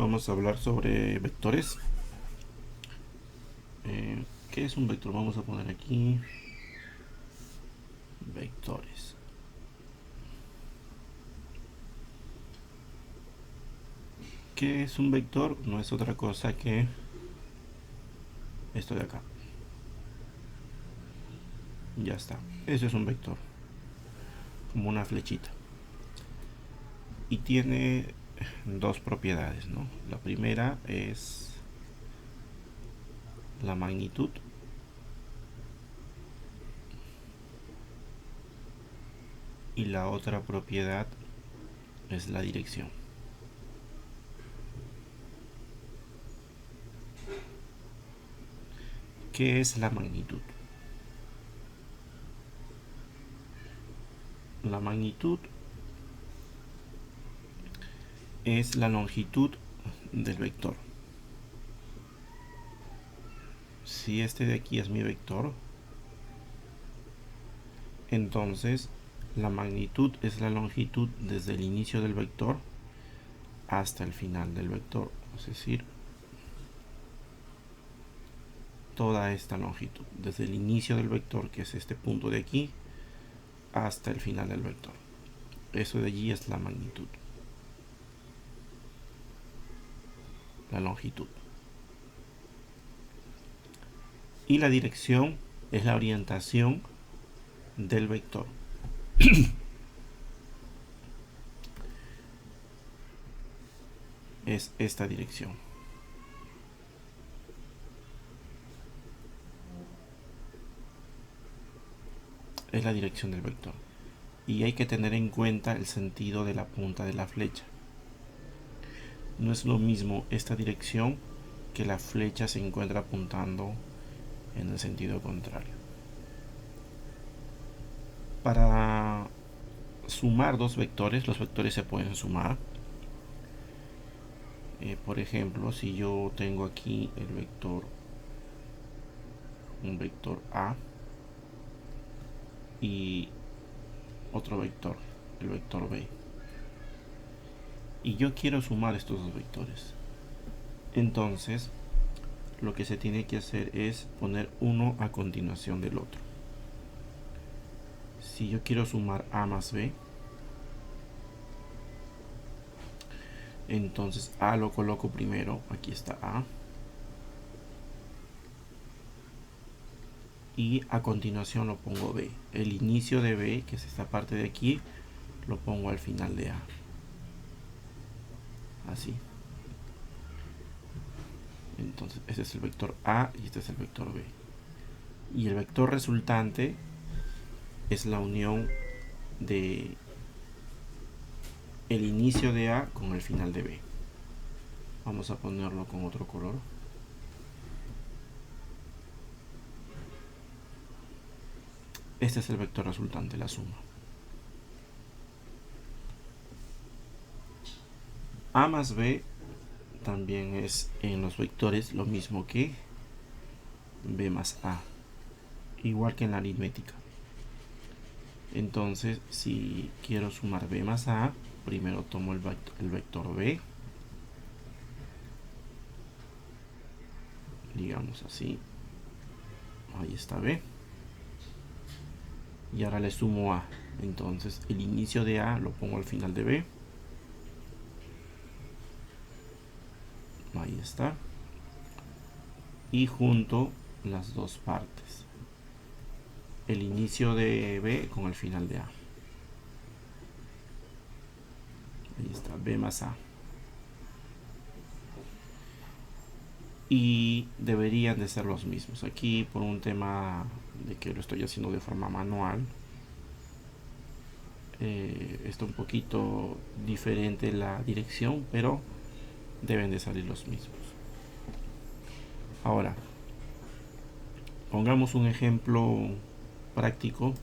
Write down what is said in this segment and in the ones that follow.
vamos a hablar sobre vectores. ¿Qué es un vector? Vamos a poner aquí vectores. ¿Qué es un vector? No es otra cosa que esto de acá. Ya está. Eso es un vector, como una flechita. Y tiene dos propiedades, ¿no? La primera es la magnitud. Y la otra propiedad es la dirección. ¿Qué es la magnitud? La magnitud es la longitud del vector. Si este de aquí es mi vector, entonces la magnitud es la longitud desde el inicio del vector hasta el final del vector, es decir, toda esta longitud, desde el inicio del vector, que es este punto de aquí, hasta el final del vector. Eso de allí es la magnitud, la longitud. Y la dirección es la orientación del vector. Es esta dirección. Es la dirección del vector. Y hay que tener en cuenta el sentido de la punta de la flecha. No es lo mismo esta dirección que la flecha se encuentra apuntando en el sentido contrario. Para sumar dos vectores, los vectores se pueden sumar. Por ejemplo, si yo tengo aquí el vector, un vector A y otro vector, el vector B, y yo quiero sumar estos dos vectores, entonces lo que se tiene que hacer es poner uno a continuación del otro. Si yo quiero sumar A más B, entonces A lo coloco primero, aquí está A, y a continuación lo pongo B. El inicio de B, que es esta parte de aquí, lo pongo al final de A. Así. Entonces este es el vector A y este es el vector B. Y el vector resultante es la unión de el inicio de A con el final de B. Vamos a ponerlo con otro color. Este es el vector resultante, la suma. A más B también es en los vectores lo mismo que B más A, igual que en la aritmética. Entonces, si quiero sumar B más A, primero tomo el vector B, digamos así, ahí está B, y ahora le sumo A. Entonces el inicio de A lo pongo al final de B, ahí está, y junto las dos partes, el inicio de B con el final de A, ahí está, B más A. Y deberían de ser los mismos. Aquí, por un tema de que lo estoy haciendo de forma manual, está un poquito diferente la dirección, pero deben de salir los mismos. Ahora, pongamos un ejemplo práctico.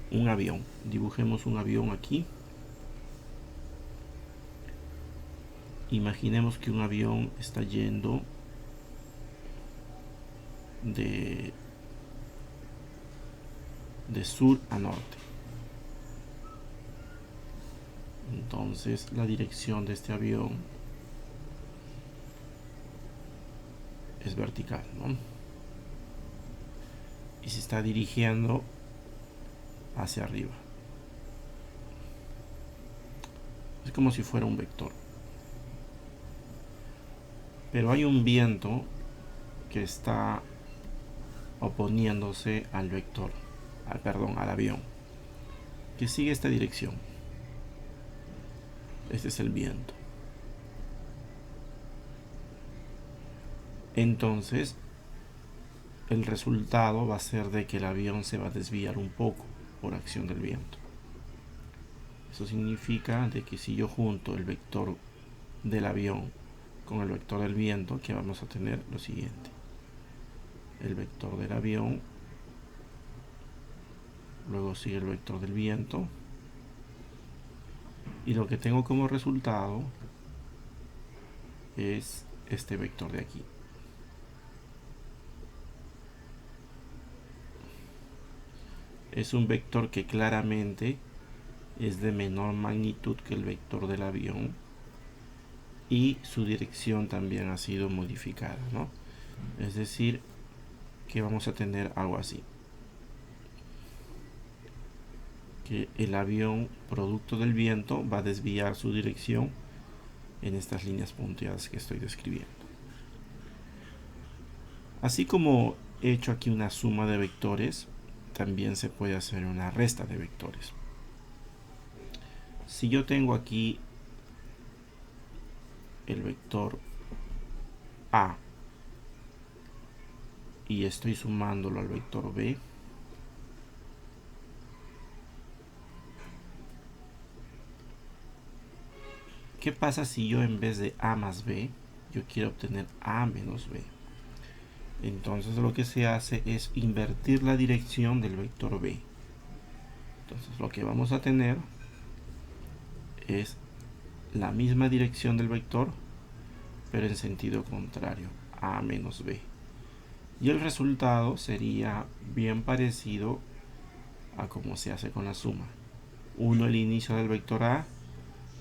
Un avión. Dibujemos un avión aquí. Imaginemos que un avión está yendo de sur a norte. entonces la dirección de este avión es vertical, ¿no? Y se está dirigiendo hacia arriba. Es como si fuera un vector. Pero hay un viento que está oponiéndose al vector, al avión, que sigue esta dirección. Este es el viento. Entonces, el resultado va a ser de que el avión se va a desviar un poco por acción del viento. Eso significa de que si yo junto el vector del avión con el vector del viento, que vamos a tener lo siguiente: el vector del avión, luego sigue el vector del viento, y lo que tengo como resultado es este vector de aquí. Es un vector que claramente es de menor magnitud que el vector del avión, y su dirección también ha sido modificada, ¿no? Es decir, que vamos a tener algo así: que el avión, producto del viento, va a desviar su dirección en estas líneas punteadas que estoy describiendo. Así como he hecho aquí una suma de vectores, también se puede hacer una resta de vectores. Si yo tengo aquí el vector A y estoy sumándolo al vector B, ¿qué pasa si yo en vez de A más B, yo quiero obtener A menos B? Entonces lo que se hace es invertir la dirección del vector B. Entonces lo que vamos a tener es la misma dirección del vector, pero en sentido contrario, A menos B. Y el resultado sería bien parecido a como se hace con la suma. 1 el inicio del vector A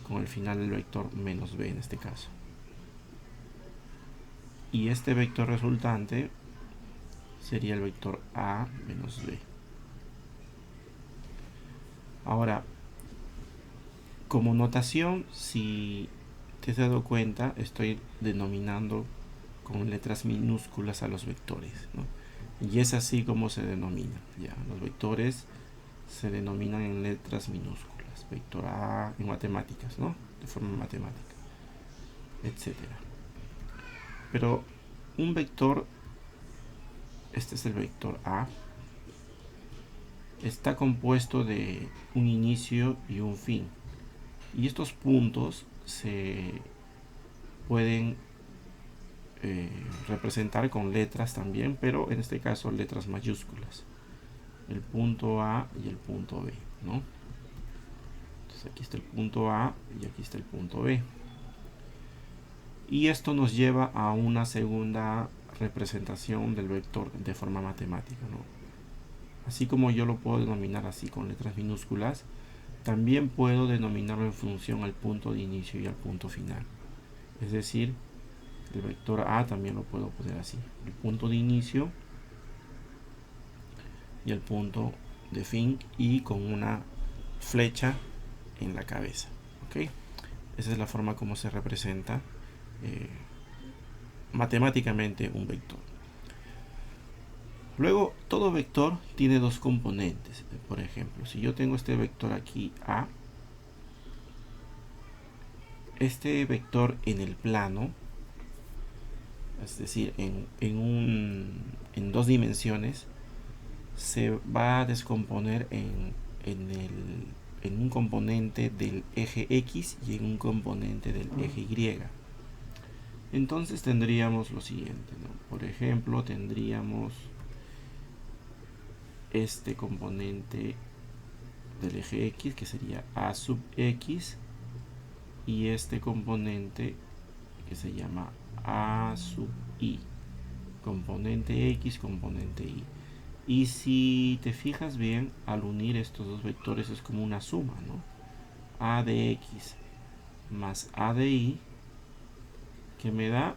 con el final del vector menos B en este caso. Y este vector resultante sería el vector A menos B. Ahora, como notación, si te has dado cuenta, estoy denominando con letras minúsculas a los vectores, ¿no? Y es así como se denomina. Ya, los vectores se denominan en letras minúsculas. Vector A en matemáticas, ¿no? De forma matemática, etcétera. Pero un vector, este es el vector A, está compuesto de un inicio y un fin. Y estos puntos se pueden representar con letras también, pero en este caso letras mayúsculas. El punto A y el punto B, ¿no? Entonces aquí está el punto A y aquí está el punto B. Y esto nos lleva a una segunda representación del vector de forma matemática, ¿no? Así como yo lo puedo denominar así con letras minúsculas, también puedo denominarlo en función al punto de inicio y al punto final. Es decir, el vector A también lo puedo poner así: el punto de inicio y el punto de fin, y con una flecha en la cabeza. ¿Ok? Esa es la forma como se representa matemáticamente un vector. Luego, todo vector tiene dos componentes. Por ejemplo, si yo tengo este vector aquí A, este vector en el plano, es decir, en dos dimensiones, se va a descomponer en un componente del eje X y en un componente del eje Y. Entonces tendríamos lo siguiente, ¿no? Por ejemplo, tendríamos este componente del eje X, que sería A sub X, y este componente que se llama A sub Y, componente X, componente Y. Y si te fijas bien, al unir estos dos vectores es como una suma, ¿no? a de x más a de y, que me da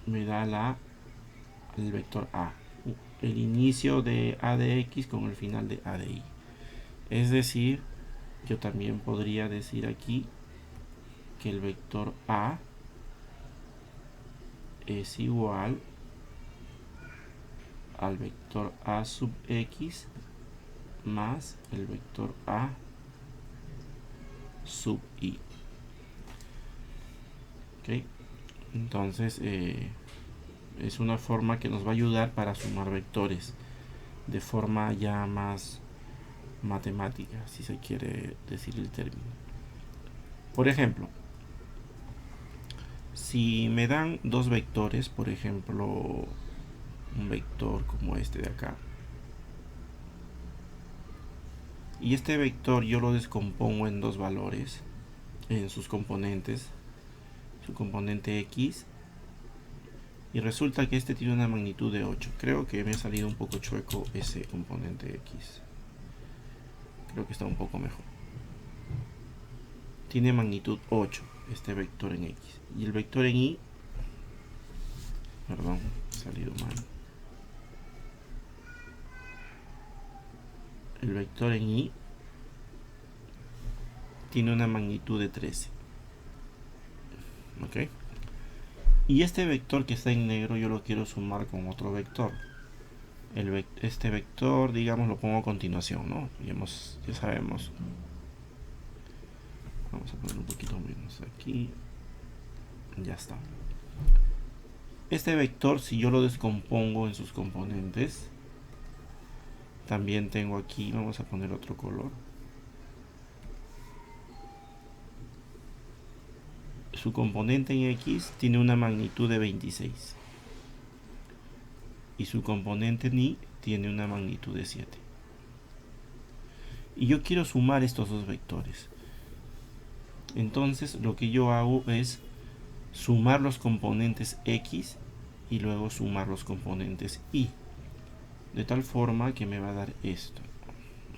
el vector a, el inicio de a de x con el final de a de y. Es decir, yo también podría decir aquí que el vector a es igual al vector a sub x más el vector a sub y. ¿Okay? Entonces es una forma que nos va a ayudar para sumar vectores de forma ya más matemática, si se quiere decir el término. Por ejemplo, si me dan dos vectores, por ejemplo, un vector como este de acá, y este vector yo lo descompongo en dos valores, en sus componentes, su componente x, y resulta que este tiene una magnitud de 8. Creo que me ha salido un poco chueco ese componente x. Creo que está un poco mejor. Tiene magnitud 8 este vector en x. Y el vector en y, perdón, ha salido mal. El vector en y tiene una magnitud de 13. ¿Ok? Y este vector que está en negro yo lo quiero sumar con otro vector. Este vector, digamos, lo pongo a continuación, ¿no? Ya sabemos. Vamos a poner un poquito menos aquí. Ya está. Este vector, si yo lo descompongo en sus componentes, también tengo aquí, vamos a poner otro color. Su componente en x tiene una magnitud de 26. Y su componente en y tiene una magnitud de 7. Y yo quiero sumar estos dos vectores. Entonces lo que yo hago es sumar los componentes x y luego sumar los componentes y, de tal forma que me va a dar esto.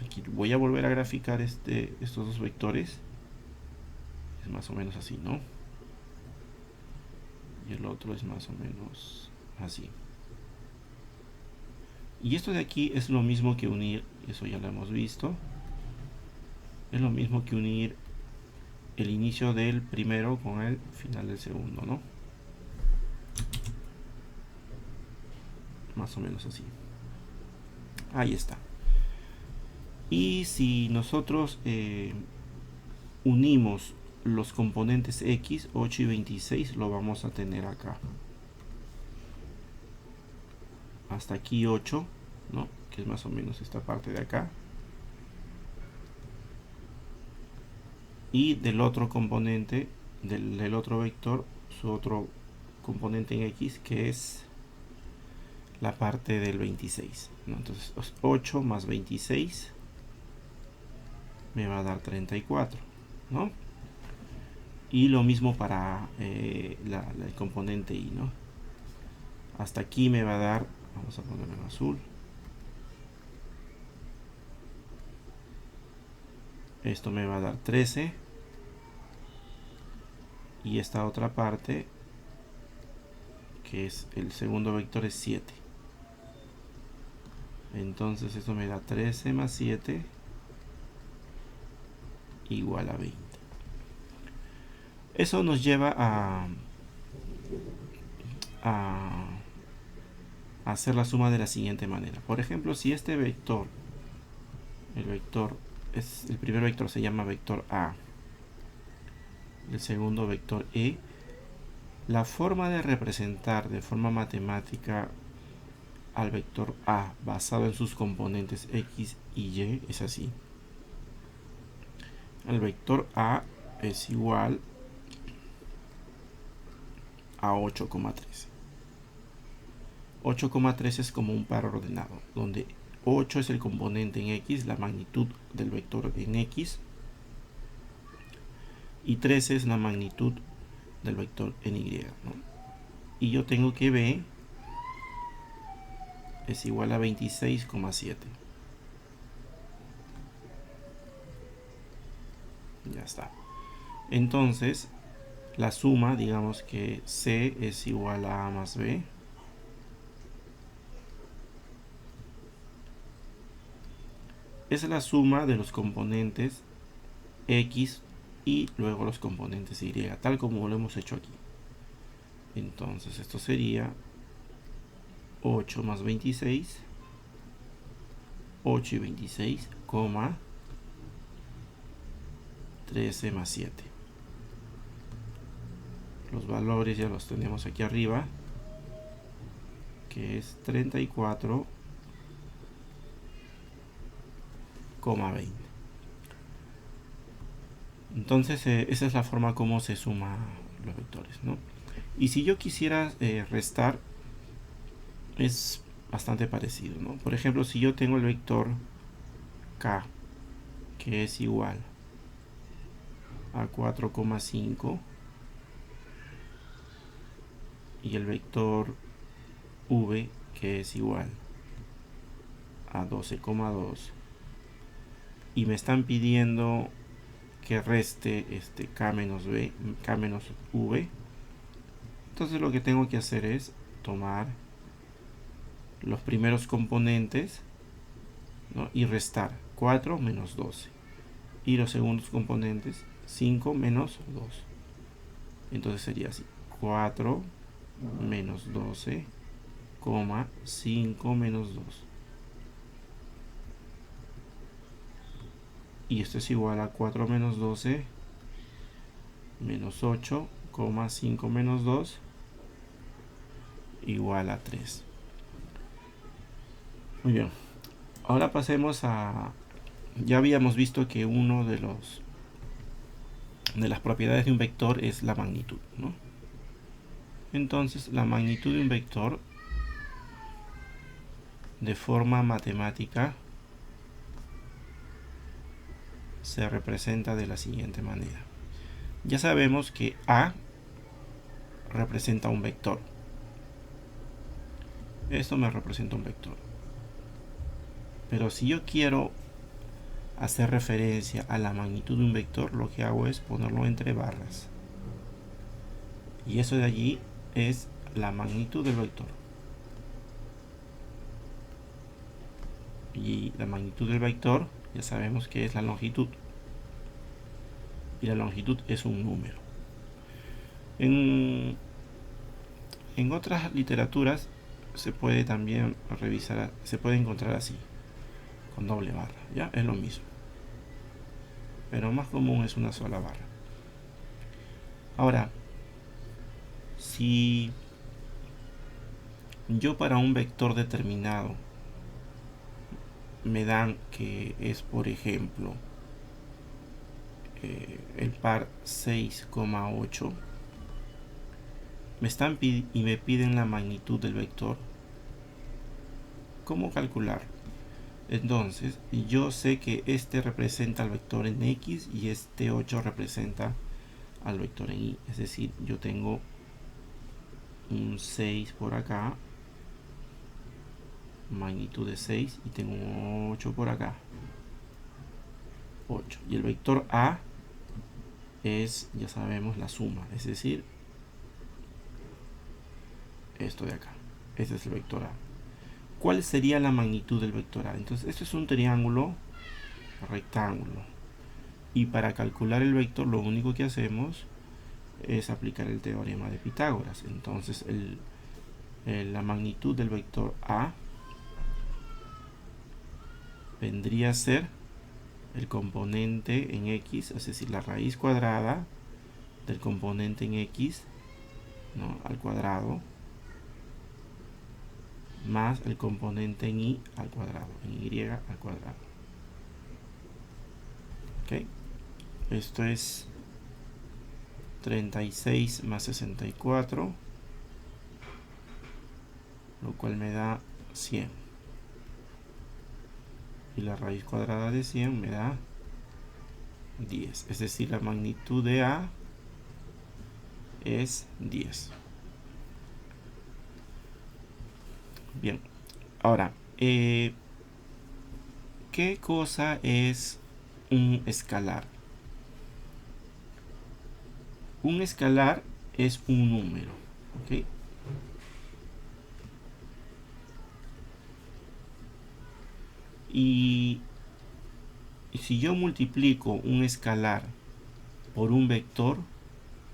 Aquí voy a volver a graficar estos dos vectores. Es más o menos así, ¿no? Y el otro es más o menos así. Y esto de aquí es lo mismo que unir, eso ya lo hemos visto, es lo mismo que unir el inicio del primero con el final del segundo, ¿no? Más o menos así. Ahí está. Y si nosotros unimos los componentes x, 8 y 26, lo vamos a tener acá. Hasta aquí 8, ¿no? Que es más o menos esta parte de acá. Y del otro componente, del otro vector, su otro componente en x, que es la parte del 26, ¿no? Entonces 8 más 26 me va a dar 34, ¿no? Y lo mismo para el componente y, ¿no? Hasta aquí me va a dar, vamos a ponerlo en azul, esto me va a dar 13, y esta otra parte, que es el segundo vector, es 7. Entonces esto me da 13 más 7 igual a 20. Eso nos lleva a hacer la suma de la siguiente manera. Por ejemplo, si este vector, el primer vector se llama vector A, el segundo vector E, la forma de representar de forma matemática al vector A basado en sus componentes x y y es así. El vector A es igual a 8,13. 8,13 es como un par ordenado, donde 8 es el componente en x, la magnitud del vector en x, y 13 es la magnitud del vector en y, ¿no? Y yo tengo que b es igual a 26,7. Ya está. Entonces, la suma, digamos que C es igual a A más B. Es la suma de los componentes X y luego los componentes Y, tal como lo hemos hecho aquí. Entonces esto sería 8 más 26, 8 y 26, 13 más 7. Los valores ya los tenemos aquí arriba, que es 34,20. Entonces esa es la forma como se suma los vectores, ¿no? Y si yo quisiera restar, es bastante parecido, ¿no? Por ejemplo, si yo tengo el vector K, que es igual a 4,5, y el vector V, que es igual a 12,2, y me están pidiendo que reste K menos V, entonces lo que tengo que hacer es tomar los primeros componentes, ¿no? Y restar 4 menos 12, y los segundos componentes 5 menos 2. Entonces sería así: 4 menos 12, 5 menos 2. Y esto es igual a 4 menos 12 menos 8, 5 menos 2 igual a 3. Muy bien. Ahora pasemos a... Ya habíamos visto que uno de las propiedades de un vector es la magnitud, ¿no? Entonces, la magnitud de un vector, de forma matemática, se representa de la siguiente manera. Ya sabemos que A representa un vector. Esto me representa un vector. Pero si yo quiero hacer referencia a la magnitud de un vector, lo que hago es ponerlo entre barras. Y eso de allí es la magnitud del vector. Y la magnitud del vector ya sabemos que es la longitud. Y la longitud es un número. En otras literaturas se puede también revisar, se puede encontrar así, con doble barra, ya es lo mismo, pero más común es una sola barra. Ahora, si yo para un vector determinado me dan que es, por ejemplo, el par 6,8, y me piden la magnitud del vector, ¿cómo calcular? Entonces, yo sé que este representa al vector en X y este 8 representa al vector en Y. Es decir, yo tengo un 6 por acá, magnitud de 6, y tengo un 8 por acá, 8. Y el vector A es, ya sabemos, la suma, es decir, esto de acá. Este es el vector A. ¿Cuál sería la magnitud del vector A? Entonces, esto es un triángulo rectángulo. Y para calcular el vector, lo único que hacemos es aplicar el teorema de Pitágoras. Entonces, la magnitud del vector A vendría a ser el componente en X, es decir, la raíz cuadrada del componente en X, ¿no?, al cuadrado, más el componente en Y al cuadrado, en Y al cuadrado. ¿Ok? Esto es 36 más 64, lo cual me da 100. Y la raíz cuadrada de 100 me da 10. Es decir, la magnitud de A es 10. Bien. Ahora, ¿qué cosa es un escalar? un escalar es un número, ¿ok? Y si yo multiplico un escalar por un vector,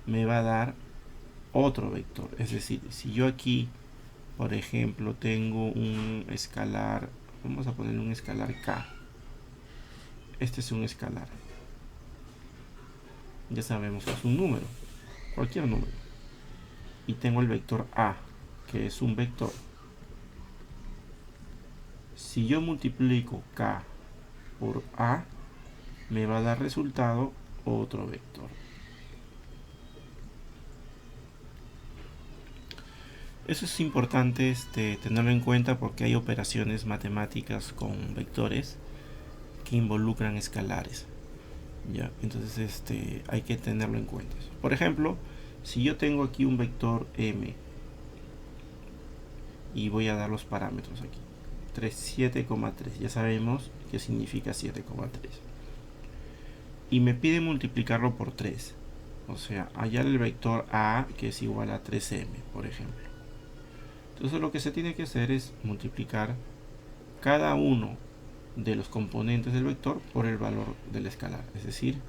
me va a dar otro vector. Es decir, si yo aquí, por ejemplo, tengo un escalar, vamos a poner un escalar k. Este es un escalar. Ya sabemos que es un número, cualquier número. Y tengo el vector a, que es un vector. Si yo multiplico k por a, me va a dar resultado otro vector. Eso es importante tenerlo en cuenta porque hay operaciones matemáticas con vectores que involucran escalares. ¿Ya? Entonces hay que tenerlo en cuenta. Por ejemplo, si yo tengo aquí un vector m y voy a dar los parámetros aquí. 7,3. Ya sabemos qué significa 7,3. Y me pide multiplicarlo por 3. O sea, hallar el vector a que es igual a 3m, por ejemplo. Entonces lo que se tiene que hacer es multiplicar cada uno de los componentes del vector por el valor del escalar. Es decir,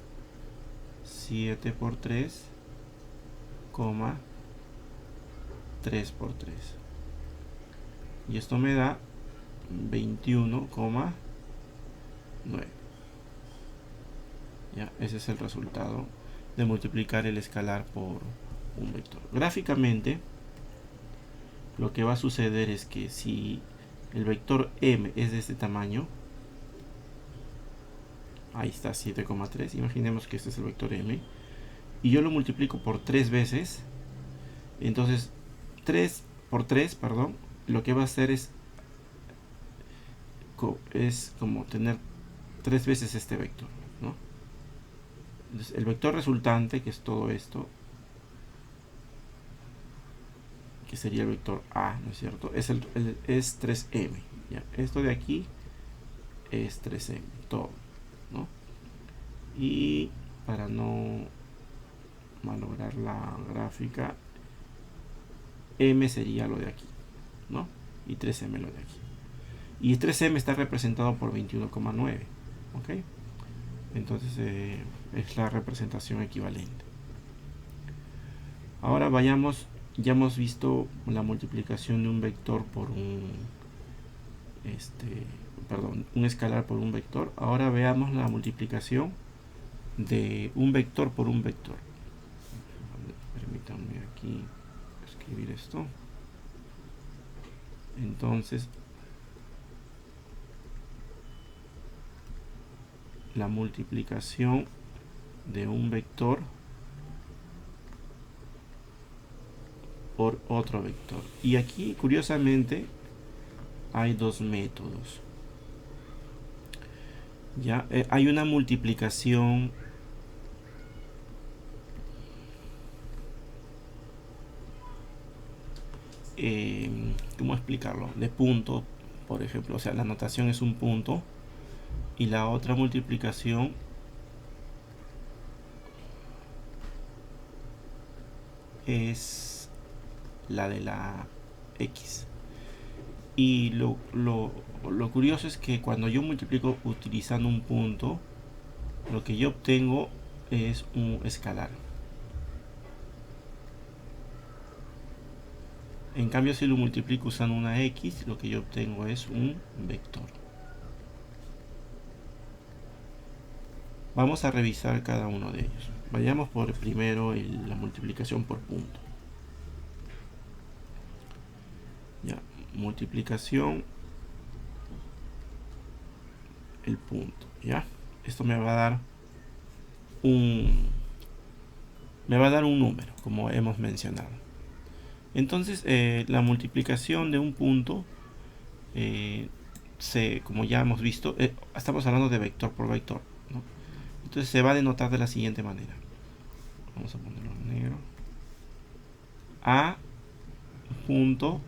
7 por 3, 3 por 3. Y esto me da 21,9. ¿Ya? Ese es el resultado de multiplicar el escalar por un vector. Gráficamente, lo que va a suceder es que si el vector m es de este tamaño, ahí está 7,3, imaginemos que este es el vector m, y yo lo multiplico por 3 veces, entonces 3 por 3, perdón, lo que va a hacer es como tener 3 veces este vector, ¿no? Entonces, el vector resultante, que es todo esto, que sería el vector a, ¿no es cierto? Es 3m. ¿Ya? Esto de aquí es 3m, todo, ¿no? Y para no malograr la gráfica, m sería lo de aquí, ¿no? Y 3m lo de aquí. Y 3m está representado por 21,9, ¿ok? Entonces es la representación equivalente. Ahora vayamos, ya hemos visto la multiplicación de un vector por un un escalar por un vector. Ahora veamos la multiplicación de un vector por un vector. Permítanme aquí escribir esto. Entonces, la multiplicación de un vector por otro vector. Y aquí, curiosamente, hay dos métodos. Ya hay una multiplicación ¿cómo explicarlo? De punto, por ejemplo, o sea, la notación es un punto y la otra multiplicación es la de la x. Y lo curioso es que cuando yo multiplico utilizando un punto, lo que yo obtengo es un escalar. En cambio, si lo multiplico usando una x, lo que yo obtengo es un vector. Vamos a revisar cada uno de ellos. Vayamos por primero la multiplicación por punto. Ya, multiplicación, el punto. Ya, esto me va a dar un número, como hemos mencionado. Entonces, la multiplicación de un punto, como ya hemos visto, estamos hablando de vector por vector, ¿no? Entonces se va a denotar de la siguiente manera. Vamos a ponerlo en negro. A punto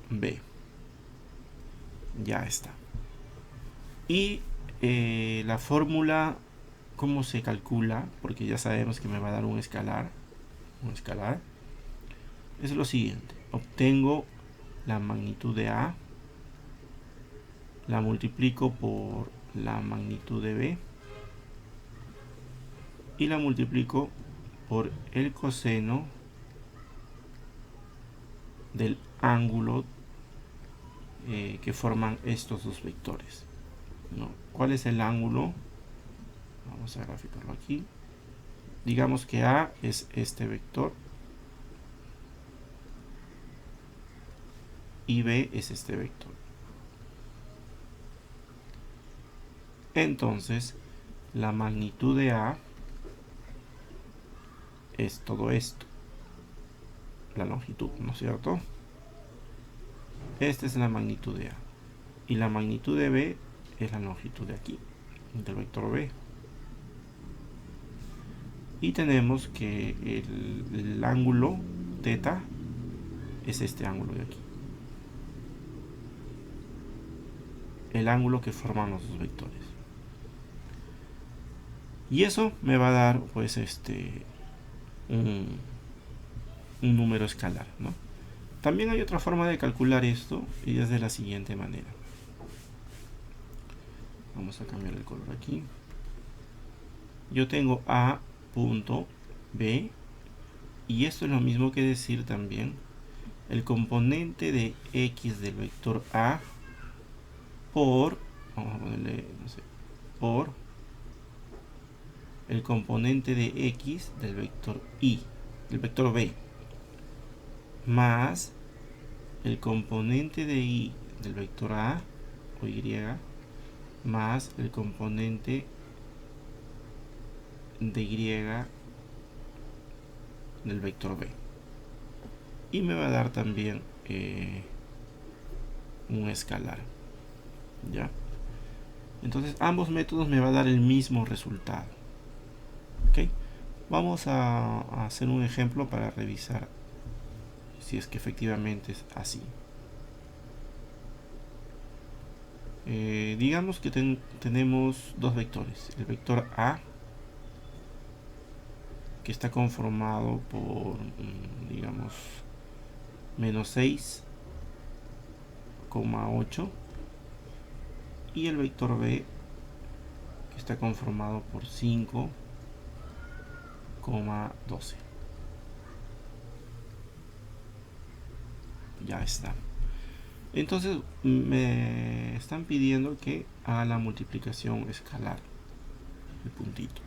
B. Ya está. Y la fórmula ¿Cómo se calcula? Porque ya sabemos que me va a dar un escalar. Es lo siguiente. Obtengo la magnitud de A, la multiplico por la magnitud de B y la multiplico por el coseno del ángulo que forman estos dos vectores, ¿no? ¿Cuál es el ángulo? Vamos a graficarlo aquí. Digamos que A es este vector y B es este vector. Entonces, la magnitud de A es todo esto, la longitud, ¿no es cierto? Esta es la magnitud de A. Y la magnitud de B es la longitud de aquí, del vector B. Y tenemos que el ángulo θ es este ángulo de aquí. El ángulo que forman los dos vectores. Y eso me va a dar pues un número escalar, ¿no? También hay otra forma de calcular esto y es de la siguiente manera. Vamos a cambiar el color aquí. Yo tengo A punto B y esto es lo mismo que decir también el componente de X del vector A por, vamos a ponerle, no sé, por el componente de X del vector Y, del vector B, más el componente de Y del vector A o Y, más el componente de Y del vector B. Y me va a dar también un escalar, ¿ya? Entonces ambos métodos me va a dar el mismo resultado. ¿Ok? Vamos a hacer un ejemplo para revisar si es que efectivamente es así. Digamos que tenemos dos vectores. El vector A, que está conformado por, digamos, menos 6,8, y el vector B, que está conformado por 5,12. Ya está. Entonces me están pidiendo que haga la multiplicación escalar, el puntito.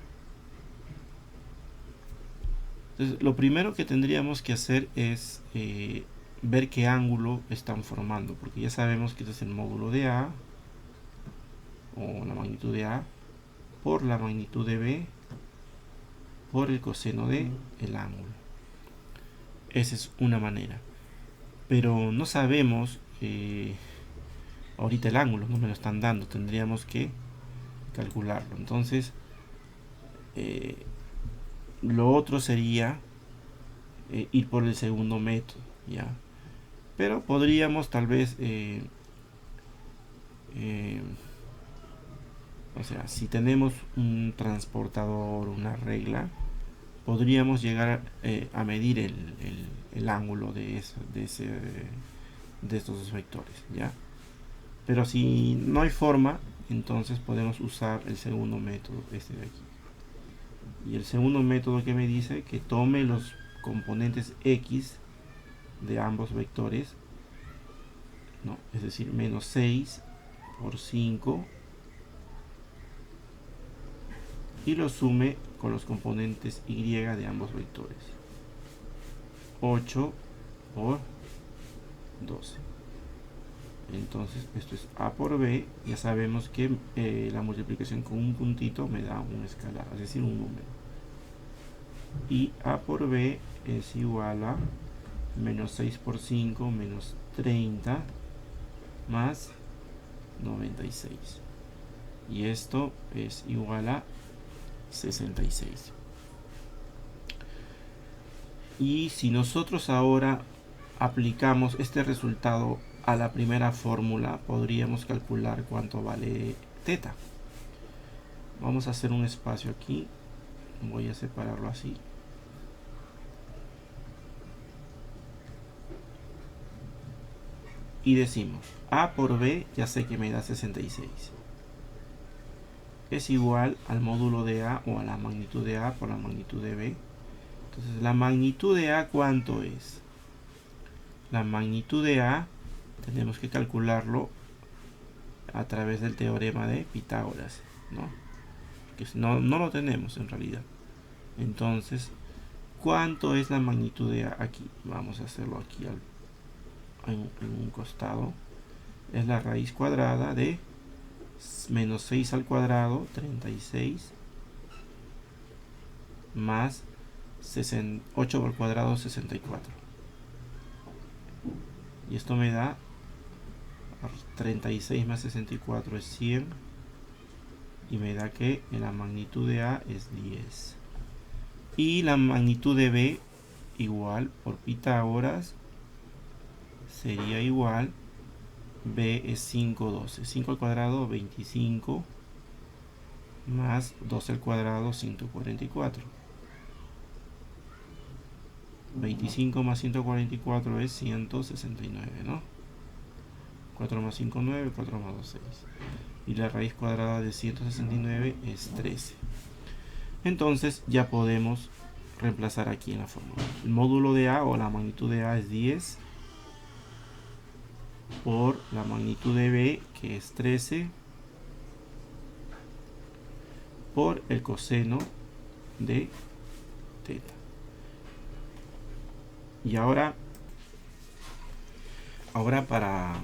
Entonces lo primero que tendríamos que hacer es ver qué ángulo están formando, porque ya sabemos que este es el módulo de A, o la magnitud de A, por la magnitud de B, por el coseno de el ángulo. Esa es una manera. Pero no sabemos ahorita el ángulo, no me lo están dando, tendríamos que calcularlo. Entonces lo otro sería ir por el segundo método, ¿ya? Pero podríamos tal vez o sea, si tenemos un transportador, una regla, podríamos llegar a medir el ángulo de estos dos vectores, ¿ya? Pero si no hay forma, entonces podemos usar el segundo método, este de aquí. Y el segundo método que me dice que tome los componentes X de ambos vectores, ¿no? Es decir, menos 6 por 5, y lo sume con los componentes Y de ambos vectores. 8 por 12. Entonces esto es A por B. Ya sabemos que la multiplicación con un puntito me da un escalar, es decir, un número. Y A por B es igual a menos 6 por 5, menos 30, más 96. Y esto es igual a 66. Y si nosotros ahora aplicamos este resultado a la primera fórmula, podríamos calcular cuánto vale θ. Vamos a hacer un espacio aquí. Voy a separarlo así. Y decimos, A por B, ya sé que me da 66. Es igual al módulo de A o a la magnitud de A por la magnitud de B. Entonces, la magnitud de A, ¿cuánto es? La magnitud de A tenemos que calcularlo a través del teorema de Pitágoras, ¿no? Que no lo tenemos en realidad. Entonces, ¿cuánto es la magnitud de A aquí? Vamos a hacerlo aquí en un costado. Es la raíz cuadrada de menos 6 al cuadrado, 36, más 8 al cuadrado, 64. Y esto me da 36 más 64 es 100. Y me da que la magnitud de A es 10. Y la magnitud de B, igual por Pitágoras, sería igual. B es 5, 12. 5 al cuadrado, 25. Más 12 al cuadrado, 144. 25 más 144 es 169, ¿no? 4 más 5, 9. 4 más 2, 6. Y la raíz cuadrada de 169 es 13. Entonces ya podemos reemplazar aquí en la fórmula. El módulo de A o la magnitud de A es 10 por la magnitud de B, que es 13, por el coseno de teta. Y ahora para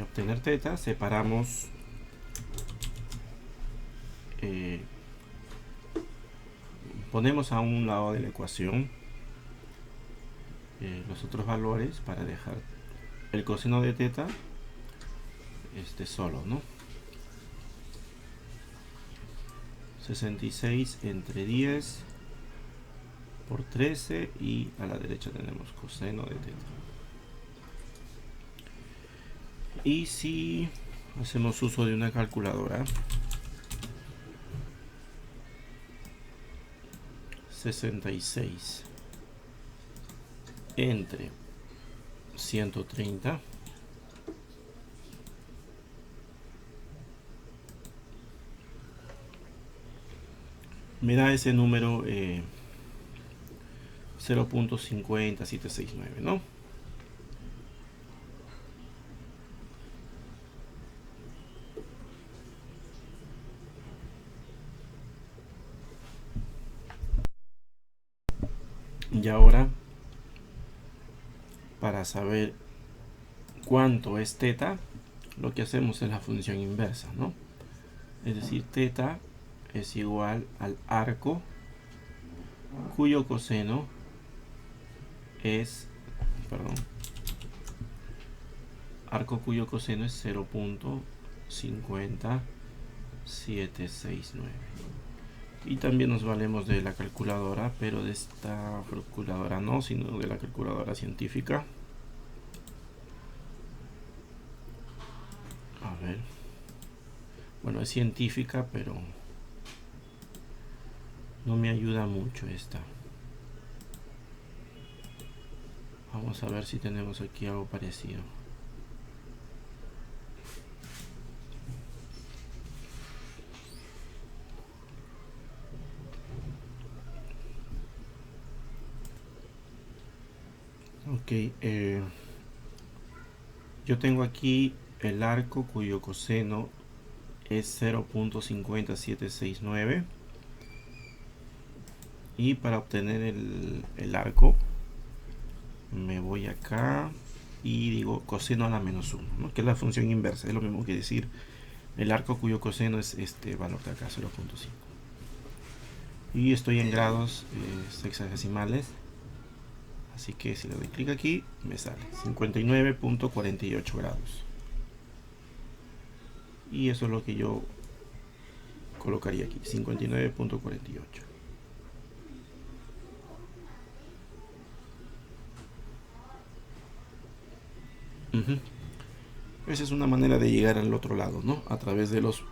obtener teta, separamos ponemos a un lado de la ecuación los otros valores para dejar el coseno de teta solo, ¿no? 66 entre 10 por 13, y a la derecha tenemos coseno de teta. Y si hacemos uso de una calculadora, 66 entre 130 me da ese número 0.50769, ¿no? Y ahora, para saber cuánto es teta, lo que hacemos es la función inversa, ¿no? Es decir, teta es igual al arco cuyo coseno es, arco cuyo coseno es 0.50769. Y también nos valemos de la calculadora, pero de esta calculadora no, sino de la calculadora científica. A ver. Bueno, es científica, pero no me ayuda mucho esta. Vamos a ver si tenemos aquí algo parecido. Ok, yo tengo aquí el arco cuyo coseno es 0.50769, y para obtener el arco me voy acá y digo coseno a la menos 1, ¿no? Que es la función inversa, es lo mismo que decir el arco cuyo coseno es este valor de acá, 0.5. Y estoy en grados sexagesimales, así que si le doy clic aquí me sale 59.48 grados. Y eso es lo que yo colocaría aquí, 59.48. Esa es una manera de llegar al otro lado, ¿no? A través de los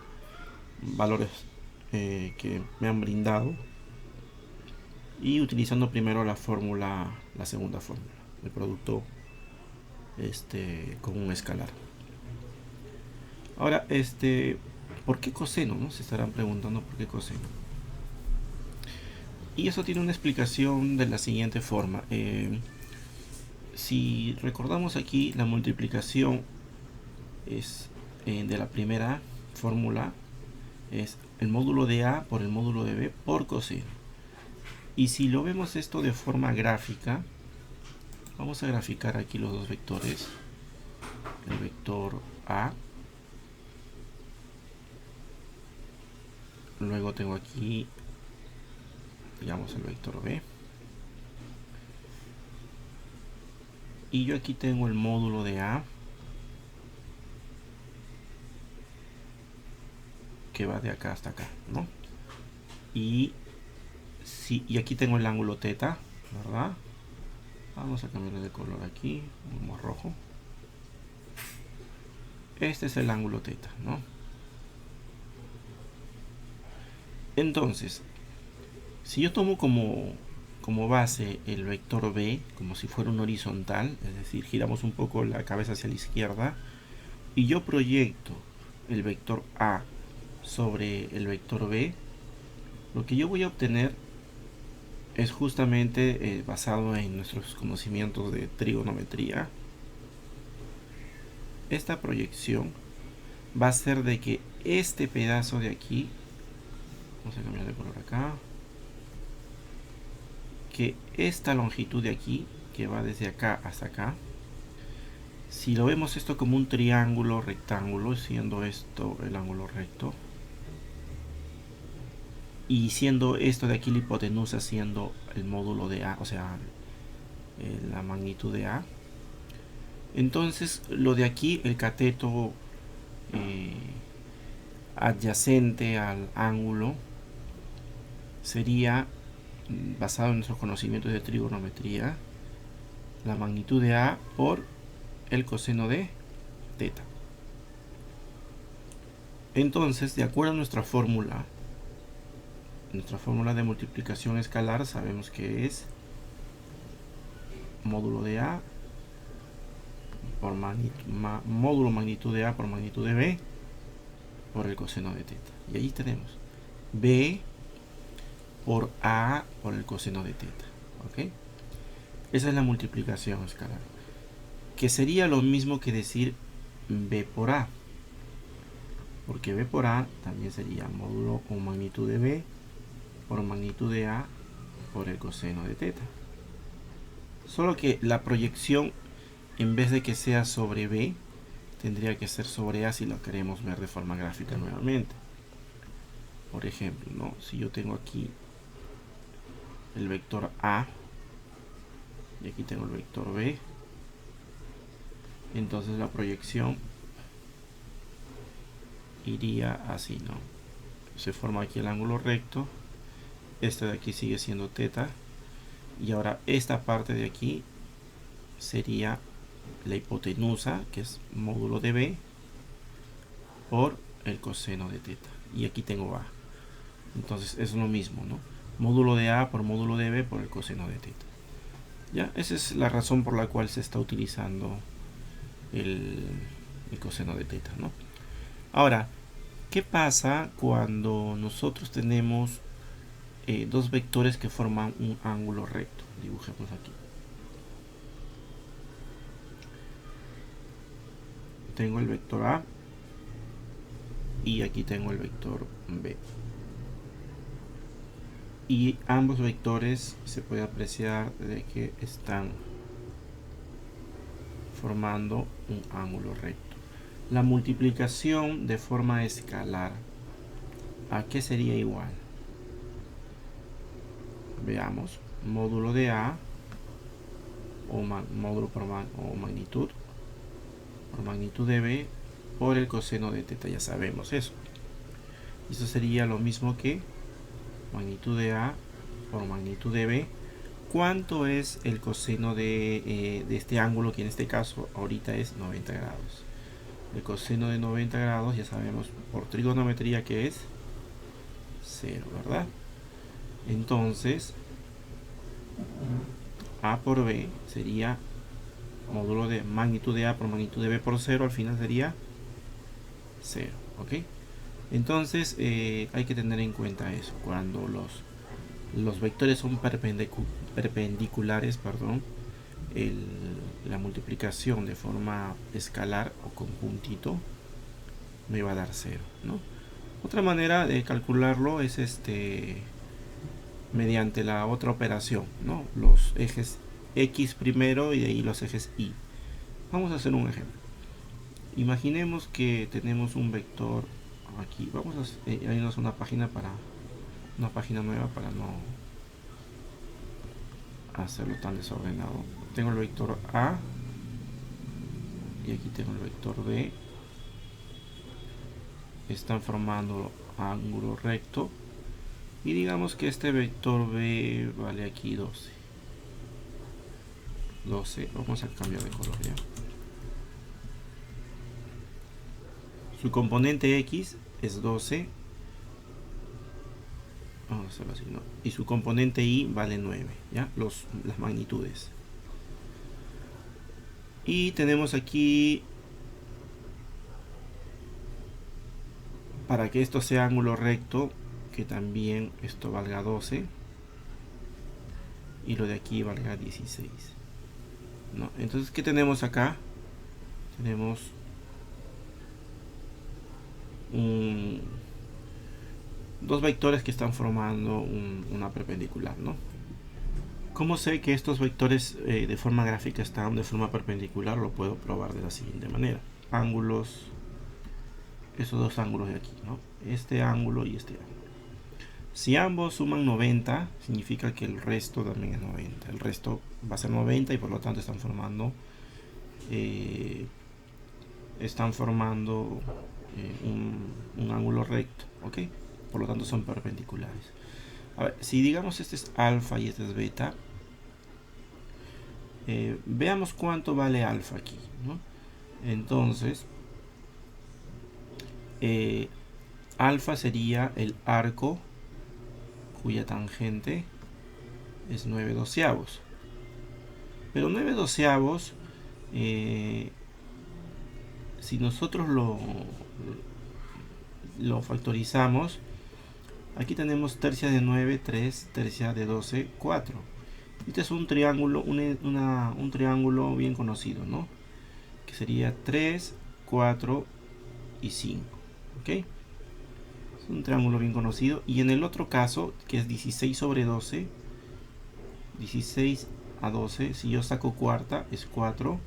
valores que me han brindado, y utilizando primero la fórmula, la segunda fórmula, el producto con un escalar. Ahora, ¿por qué coseno? ¿No? Se estarán preguntando por qué coseno. Y eso tiene una explicación de la siguiente forma. Si recordamos aquí, la multiplicación es de la primera fórmula es el módulo de A por el módulo de B por coseno. Y si lo vemos esto de forma gráfica, vamos a graficar aquí los dos vectores. El vector A, luego tengo aquí, digamos, el vector B, y yo aquí tengo el módulo de A, que va de acá hasta acá, ¿no? Y aquí tengo el ángulo teta, ¿verdad? Vamos a cambiarle de color aquí, como rojo. Este es el ángulo teta, ¿no? Entonces, si yo tomo como base el vector B, como si fuera un horizontal, es decir, giramos un poco la cabeza hacia la izquierda, y yo proyecto el vector A sobre el vector B, lo que yo voy a obtener es justamente basado en nuestros conocimientos de trigonometría. Esta proyección va a ser de que este pedazo de aquí, vamos a cambiar de color acá, que esta longitud de aquí, que va desde acá hasta acá, si lo vemos esto como un triángulo rectángulo, siendo esto el ángulo recto, y siendo esto de aquí la hipotenusa, siendo el módulo de A, o sea, la magnitud de A, entonces lo de aquí, el cateto adyacente al ángulo, sería, basado en nuestros conocimientos de trigonometría, la magnitud de A por el coseno de teta. Entonces, de acuerdo a nuestra fórmula de multiplicación escalar, sabemos que es módulo de A por módulo magnitud de A por magnitud de B por el coseno de teta. Y ahí tenemos B por A por el coseno de teta. ¿Ok? Esa es la multiplicación escalar, que sería lo mismo que decir B por A, porque B por A también sería módulo o magnitud de B por magnitud de A por el coseno de teta. Solo que la proyección, en vez de que sea sobre B, tendría que ser sobre A si lo queremos ver de forma gráfica nuevamente. Por ejemplo, ¿no? Si yo tengo aquí el vector A y aquí tengo el vector B, entonces la proyección iría así, ¿no? Se forma aquí el ángulo recto, este de aquí sigue siendo teta, y ahora esta parte de aquí sería la hipotenusa, que es módulo de B por el coseno de teta, y aquí tengo A. Entonces es lo mismo, ¿no? Módulo de A por módulo de B por el coseno de teta. ¿Ya? Esa es la razón por la cual se está utilizando el coseno de teta, ¿no? Ahora, ¿qué pasa cuando nosotros tenemos dos vectores que forman un ángulo recto? Dibujemos aquí. Tengo el vector A y aquí tengo el vector B. Y ambos vectores se puede apreciar de que están formando un ángulo recto. La multiplicación de forma escalar, ¿a qué sería igual? Veamos, módulo de A o módulo por o magnitud por magnitud de B por el coseno de teta, ya sabemos eso. Eso sería lo mismo que magnitud de A por magnitud de B. ¿Cuánto es el coseno de este ángulo, que en este caso ahorita es 90 grados? El coseno de 90 grados ya sabemos por trigonometría que es 0, ¿verdad? Entonces A por B sería módulo de magnitud de A por magnitud de B por 0, al final sería 0, ¿ok? Entonces hay que tener en cuenta eso. Cuando los vectores son perpendiculares, perdón, la multiplicación de forma escalar o conjuntito me va a dar 0, ¿no? Otra manera de calcularlo es mediante la otra operación, ¿no? Los ejes X primero y de ahí los ejes Y. Vamos a hacer un ejemplo. Imaginemos que tenemos un vector aquí. Vamos a irnos a una página nueva para no hacerlo tan desordenado. Tengo el vector A y aquí tengo el vector B. Están formando ángulo recto y digamos que este vector B vale aquí 12. Vamos a cambiar de color ya. Su componente X es 12. Vamos a hacerlo así, ¿no? Y su componente Y vale 9, ¿ya? Las magnitudes. Y tenemos aquí, para que esto sea ángulo recto, que también esto valga 12 y lo de aquí valga 16, ¿no? Entonces, ¿qué tenemos acá? Tenemos dos vectores que están formando una perpendicular, ¿no? ¿Cómo sé que estos vectores de forma gráfica están de forma perpendicular? Lo puedo probar de la siguiente manera. Ángulos, esos dos ángulos de aquí, ¿no? Este ángulo y este ángulo. Si ambos suman 90, significa que el resto también es 90. El resto va a ser 90 y por lo tanto están formando un ángulo recto, ¿ok? Por lo tanto son perpendiculares. A ver, si digamos este es alfa y este es beta, veamos cuánto vale alfa aquí, ¿no? Entonces, alfa sería el arco cuya tangente es 9/12. Pero 9/12, si nosotros lo factorizamos, aquí tenemos tercia de 9, 3, tercia de 12, 4. Este es un triángulo, un triángulo bien conocido, ¿no? Que sería 3, 4 y 5, ¿ok? Es un triángulo bien conocido. Y en el otro caso, que es 16/12, 16 a 12, si yo saco cuarta es 4,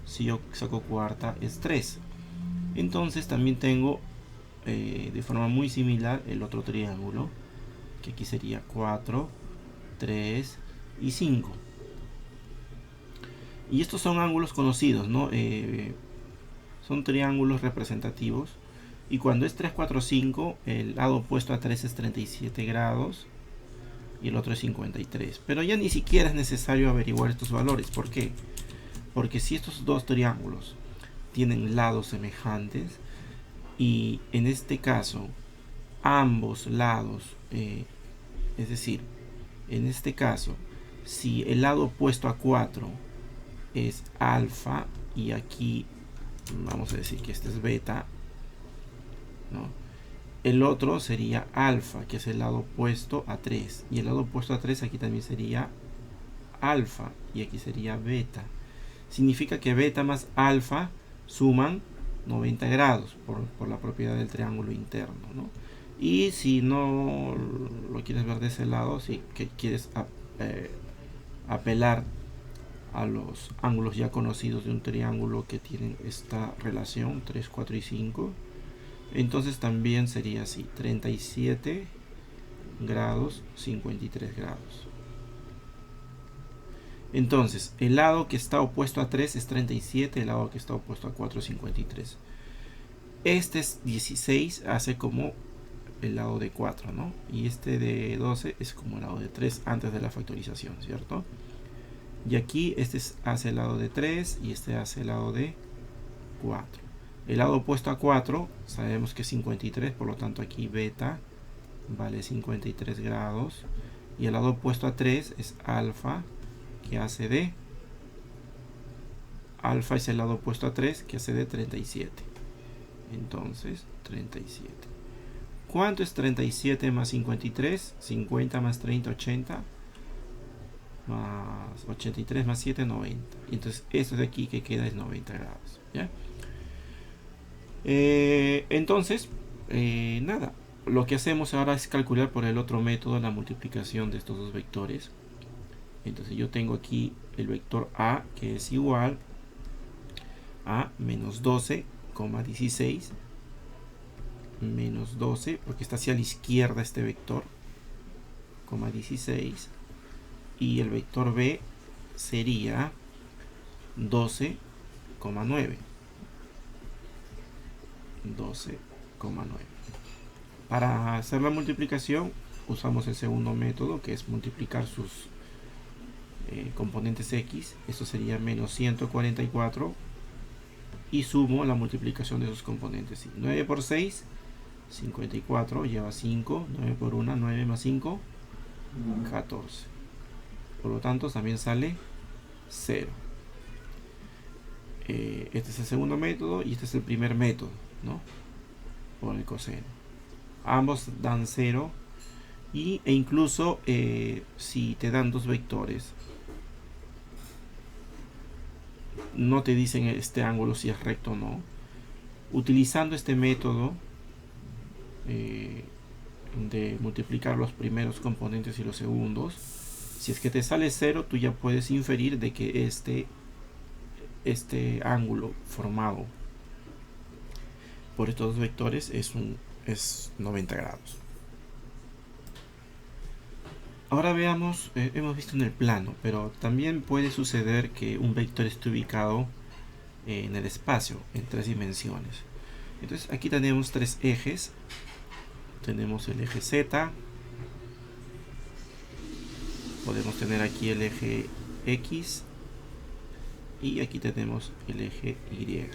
si yo saco cuarta es 3. Entonces también tengo de forma muy similar el otro triángulo, que aquí sería 4, 3 y 5. Y estos son ángulos conocidos, ¿no? Son triángulos representativos. Y cuando es 3, 4, 5, el lado opuesto a 3 es 37 grados y el otro es 53. Pero ya ni siquiera es necesario averiguar estos valores. ¿Por qué? Porque si estos dos triángulos tienen lados semejantes y en este caso ambos lados, es decir, en este caso, si el lado opuesto a 4 es alfa y aquí vamos a decir que este es beta, ¿no? El otro sería alfa, que es el lado opuesto a 3, y el lado opuesto a 3 aquí también sería alfa y aquí sería beta. Significa que beta más alfa suman 90 grados por la propiedad del triángulo interno, ¿no? Y si no lo quieres ver de ese lado, si quieres apelar a los ángulos ya conocidos de un triángulo que tienen esta relación 3, 4 y 5, entonces también sería así: 37 grados, 53 grados. Entonces, el lado que está opuesto a 3 es 37, el lado que está opuesto a 4 es 53. Este es 16, hace como el lado de 4, ¿no? Y este de 12 es como el lado de 3 antes de la factorización, ¿cierto? Y aquí este hace el lado de 3 y este hace el lado de 4. El lado opuesto a 4 sabemos que es 53, por lo tanto aquí beta vale 53 grados. Y el lado opuesto a 3 es alfa, que hace de... Alfa es el lado opuesto a 3, que hace de 37. Entonces, 37. ¿Cuánto es 37 más 53? 50 más 30, 80. Más 83 más 7, 90. Y entonces, esto de aquí que queda es 90 grados. ¿Ya? Entonces, nada. Lo que hacemos ahora es calcular por el otro método la multiplicación de estos dos vectores. Entonces yo tengo aquí el vector A, que es igual a menos 12,16 menos 12, porque está hacia la izquierda este vector, 16, y el vector B sería 12,9. 12,9. Para hacer la multiplicación usamos el segundo método, que es multiplicar sus componentes X. Esto sería menos 144, y sumo la multiplicación de sus componentes. 9 por 6, 54, lleva 5. 9 por 1, 9 más 5, 14. Por lo tanto también sale 0. Este es el segundo método y este es el primer método, ¿no? Por el coseno. Ambos dan 0. E incluso si te dan dos vectores, no te dicen este ángulo si es recto o no. Utilizando este método de multiplicar los primeros componentes y los segundos, si es que te sale 0, tú ya puedes inferir de que este ángulo formado por estos dos vectores es 90 grados. Ahora veamos, hemos visto en el plano, pero también puede suceder que un vector esté ubicado en el espacio, en 3 dimensiones. Entonces aquí tenemos 3 ejes. Tenemos el eje Z. Podemos tener aquí el eje X. Y aquí tenemos el eje Y.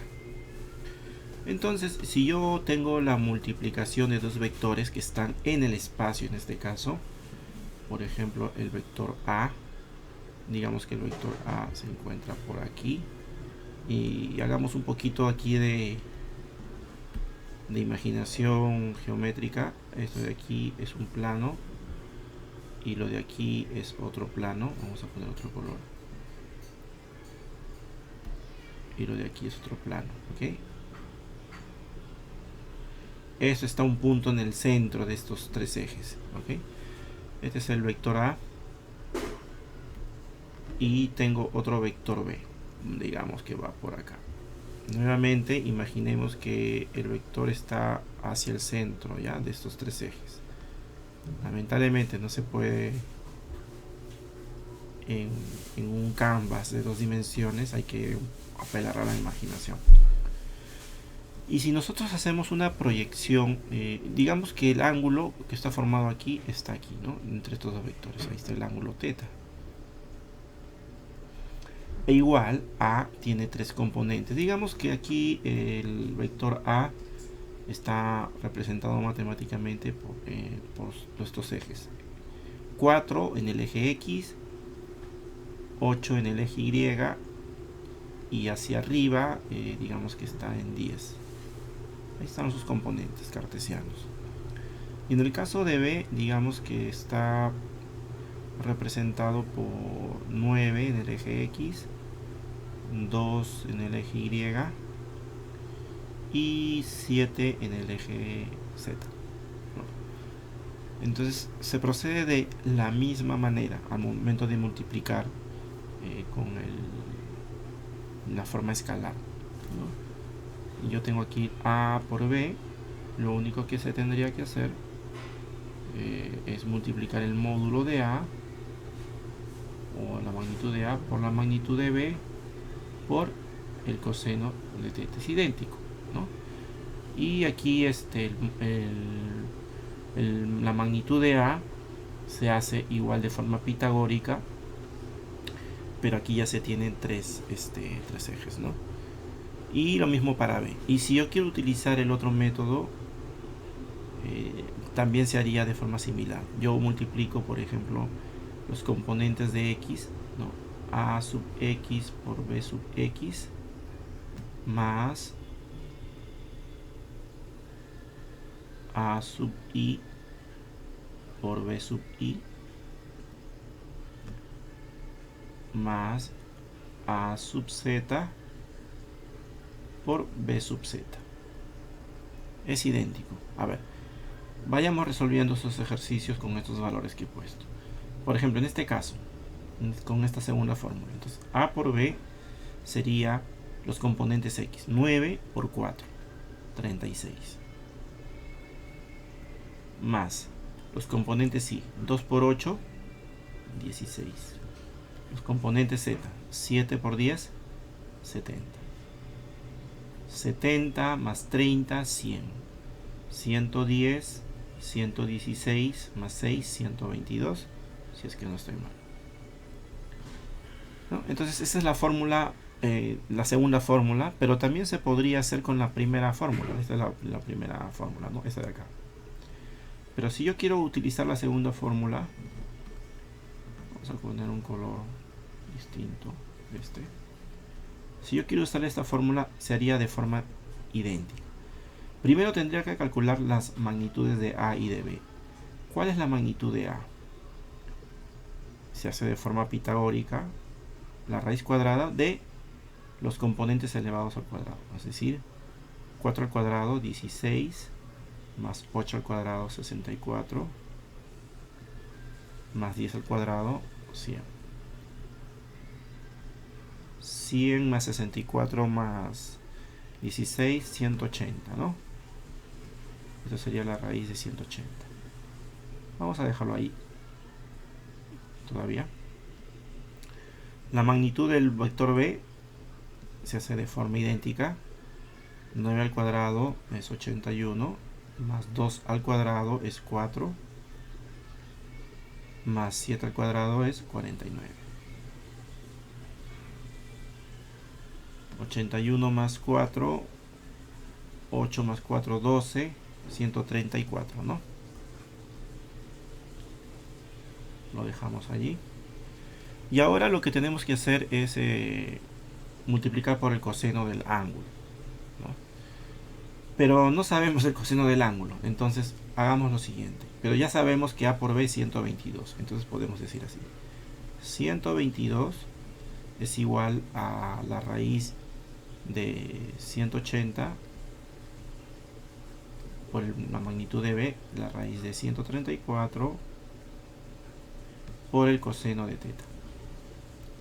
Entonces, si yo tengo la multiplicación de dos vectores que están en el espacio, en este caso, por ejemplo, el vector A, digamos que el vector A se encuentra por aquí, y hagamos un poquito aquí de imaginación geométrica. Esto de aquí es un plano y lo de aquí es otro plano. Vamos a poner otro color, y lo de aquí es otro plano, ¿ok? Eso está un punto en el centro de estos tres ejes, ¿ok? Este es el vector A, y tengo otro vector B, digamos que va por acá. Nuevamente imaginemos que el vector está hacia el centro, ¿ya?, de estos tres ejes. Lamentablemente no se puede en un canvas de 2 dimensiones, hay que apelar a la imaginación. Y si nosotros hacemos una proyección, digamos que el ángulo que está formado aquí está aquí, ¿no?, entre estos dos vectores. Ahí está el ángulo θ. E igual A tiene 3 componentes. Digamos que aquí el vector A está representado matemáticamente por estos ejes: 4 en el eje X, 8 en el eje Y, y hacia arriba digamos que está en 10. Ahí están sus componentes cartesianos. Y en el caso de B, digamos que está representado por 9 en el eje X, 2 en el eje Y y 7 en el eje Z. Entonces se procede de la misma manera al momento de multiplicar con la forma escalar, ¿no? Y yo tengo aquí A por B. Lo único que se tendría que hacer es multiplicar el módulo de A, o la magnitud de A, por la magnitud de B, por el coseno de θ es idéntico, ¿no? Y aquí la magnitud de A se hace igual de forma pitagórica, pero aquí ya se tienen tres ejes, ¿no? Y lo mismo para B. Y si yo quiero utilizar el otro método, también se haría de forma similar. Yo multiplico, por ejemplo, los componentes de x, ¿no? A sub x por b sub x más a sub i por b sub i más a sub z por b sub z. Es idéntico. A ver, vayamos resolviendo estos ejercicios con estos valores que he puesto. Por ejemplo, en este caso, con esta segunda fórmula, entonces a por b sería los componentes x. 9 por 4, 36. Más los componentes y. 2 por 8, 16. Los componentes z. 7 por 10, 70. 70 más 30, 100. 110, 116 más 6, 122. Si es que no estoy mal, ¿no? Entonces esa es la fórmula, la segunda fórmula, pero también se podría hacer con la primera fórmula. Esta es la primera fórmula, ¿no? Esta de acá. Pero si yo quiero utilizar la segunda fórmula, vamos a poner un color distinto, si yo quiero usar esta fórmula, se haría de forma idéntica. Primero tendría que calcular las magnitudes de a y de b. ¿Cuál es la magnitud de a? Se hace de forma pitagórica la raíz cuadrada de los componentes elevados al cuadrado, es decir, 4 al cuadrado, 16, más 8 al cuadrado, 64, más 10 al cuadrado, 100. 100 más 64 más 16, 180, ¿no? Eso sería la raíz de 180. Vamos a dejarlo ahí todavía. La magnitud del vector b se hace de forma idéntica. 9 al cuadrado es 81, más 2 al cuadrado es 4, más 7 al cuadrado es 49. 81 más 4, 8 más 4, 12, 134, ¿no? Lo dejamos allí. Y ahora lo que tenemos que hacer es multiplicar por el coseno del ángulo, ¿no? Pero no sabemos el coseno del ángulo, entonces hagamos lo siguiente. Pero ya sabemos que a por b es 122, entonces podemos decir así. 122 es igual a la raíz de 180 por la magnitud de b, la raíz de 134 por el coseno de teta.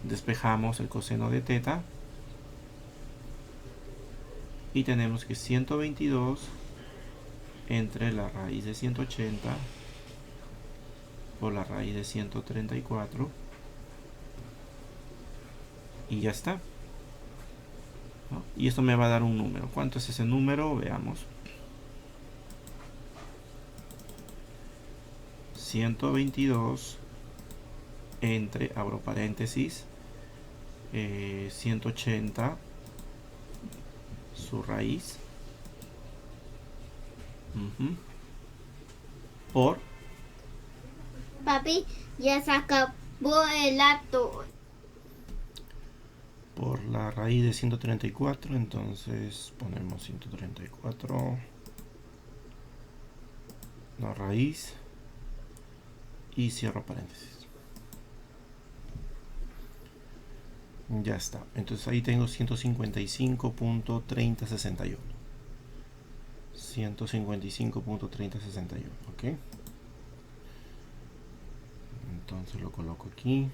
Despejamos el coseno de teta y tenemos que 122 entre la raíz de 180 por la raíz de 134 y ya está, ¿no? Y esto me va a dar un número. ¿Cuánto es ese número? Veamos. 122 entre, abro paréntesis, 180 su raíz por... Papi, ya se acabó el acto. Por la raíz de 134, entonces ponemos 134, la raíz, y cierro paréntesis. Ya está. Entonces ahí tengo 155.3061. 155.3061, ¿ok? Entonces lo coloco aquí.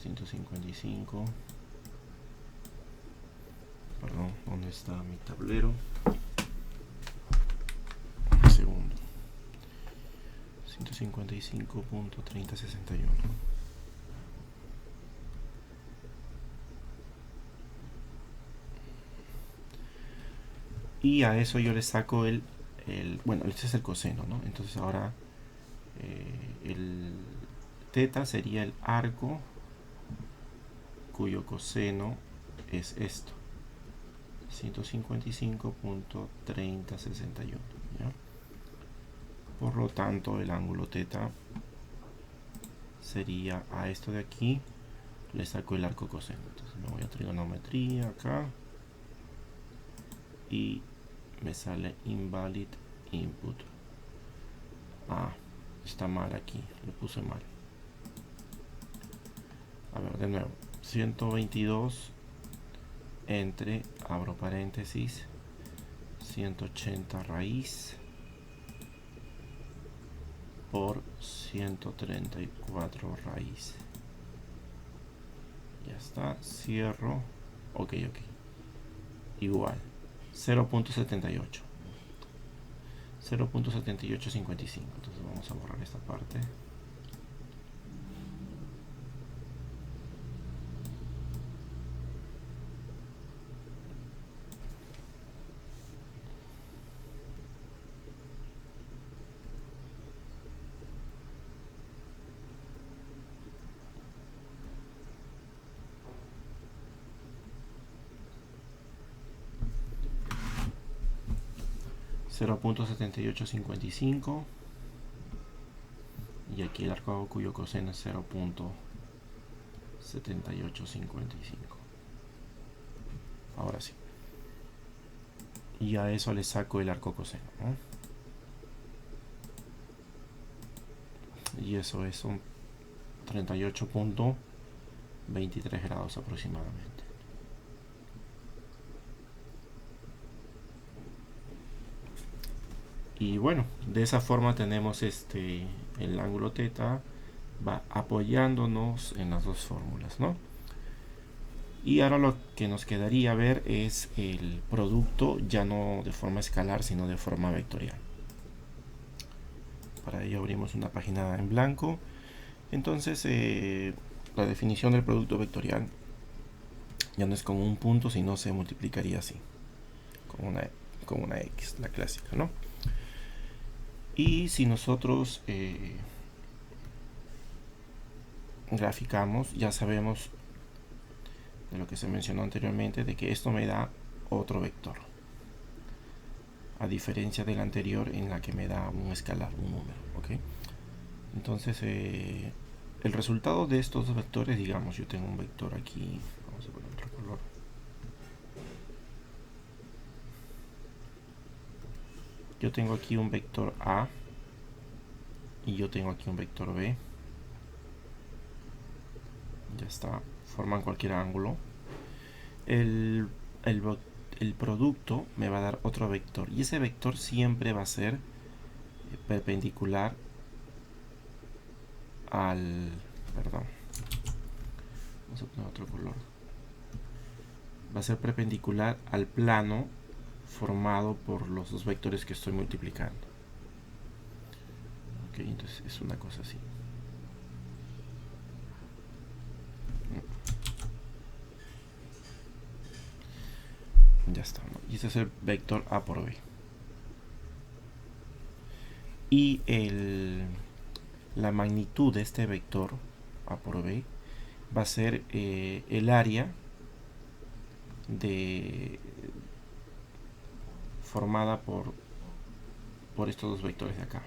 155. Perdón, ¿dónde está mi tablero? Un segundo. 155.3061. Y a eso yo le saco bueno, este es el coseno, ¿no? Entonces ahora el teta sería el arco cuyo coseno es esto, 155.3061, ¿ya? Por lo tanto, el ángulo θ sería a esto de aquí, le saco el arco coseno. Entonces me voy a trigonometría acá y me sale invalid input. Ah, está mal aquí, lo puse mal. A ver, de nuevo, 122 entre, abro paréntesis, 180 raíz por 134 raíz. Ya está, cierro. Ok. Igual, 0.78. 0.7855. Entonces vamos a borrar esta parte. .7855 y aquí el arco cuyo coseno es 0.7855. Ahora sí. Y a eso le saco el arco coseno, ¿no? Y eso es un 38.23 grados aproximadamente. Y bueno, de esa forma tenemos el ángulo θ va apoyándonos en las dos fórmulas, ¿no? Y ahora lo que nos quedaría ver es el producto, ya no de forma escalar, sino de forma vectorial. Para ello abrimos una página en blanco. Entonces, la definición del producto vectorial ya no es con un punto, sino se multiplicaría así, con una X, la clásica, ¿no? Y si nosotros graficamos, ya sabemos de lo que se mencionó anteriormente, de que esto me da otro vector, a diferencia del anterior en la que me da un escalar, un número, ¿ok? Entonces el resultado de estos dos vectores, digamos, yo tengo un vector aquí, vamos a poner otro color, yo tengo aquí un vector A y yo tengo aquí un vector B. Ya está, forman cualquier ángulo. El producto me va a dar otro vector y ese vector siempre va a ser perpendicular al, perdón, vamos a poner otro color, va a ser perpendicular al plano formado por los dos vectores que estoy multiplicando. Ok, entonces es una cosa así. Ya está, ¿no? Y este es el vector A por B. Y la magnitud de este vector A por B va a ser el área formada por estos dos vectores de acá.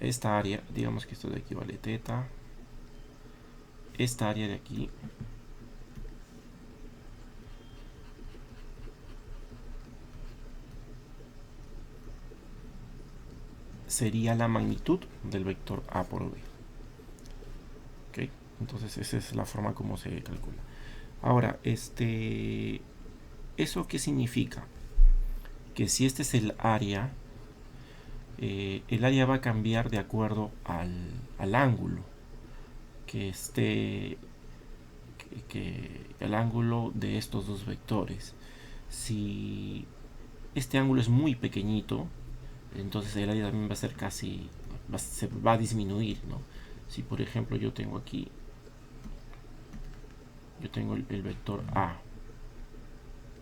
Esta área, digamos que esto de aquí vale θ. Esta área de aquí sería la magnitud del vector A por B. ¿Ok? Entonces esa es la forma como se calcula. Ahora, ¿eso qué significa? Que si este es el área va a cambiar de acuerdo al ángulo que esté, el ángulo de estos dos vectores. Si este ángulo es muy pequeñito, entonces el área también va a ser se va a disminuir, ¿no? Si por ejemplo yo tengo aquí, yo tengo el vector A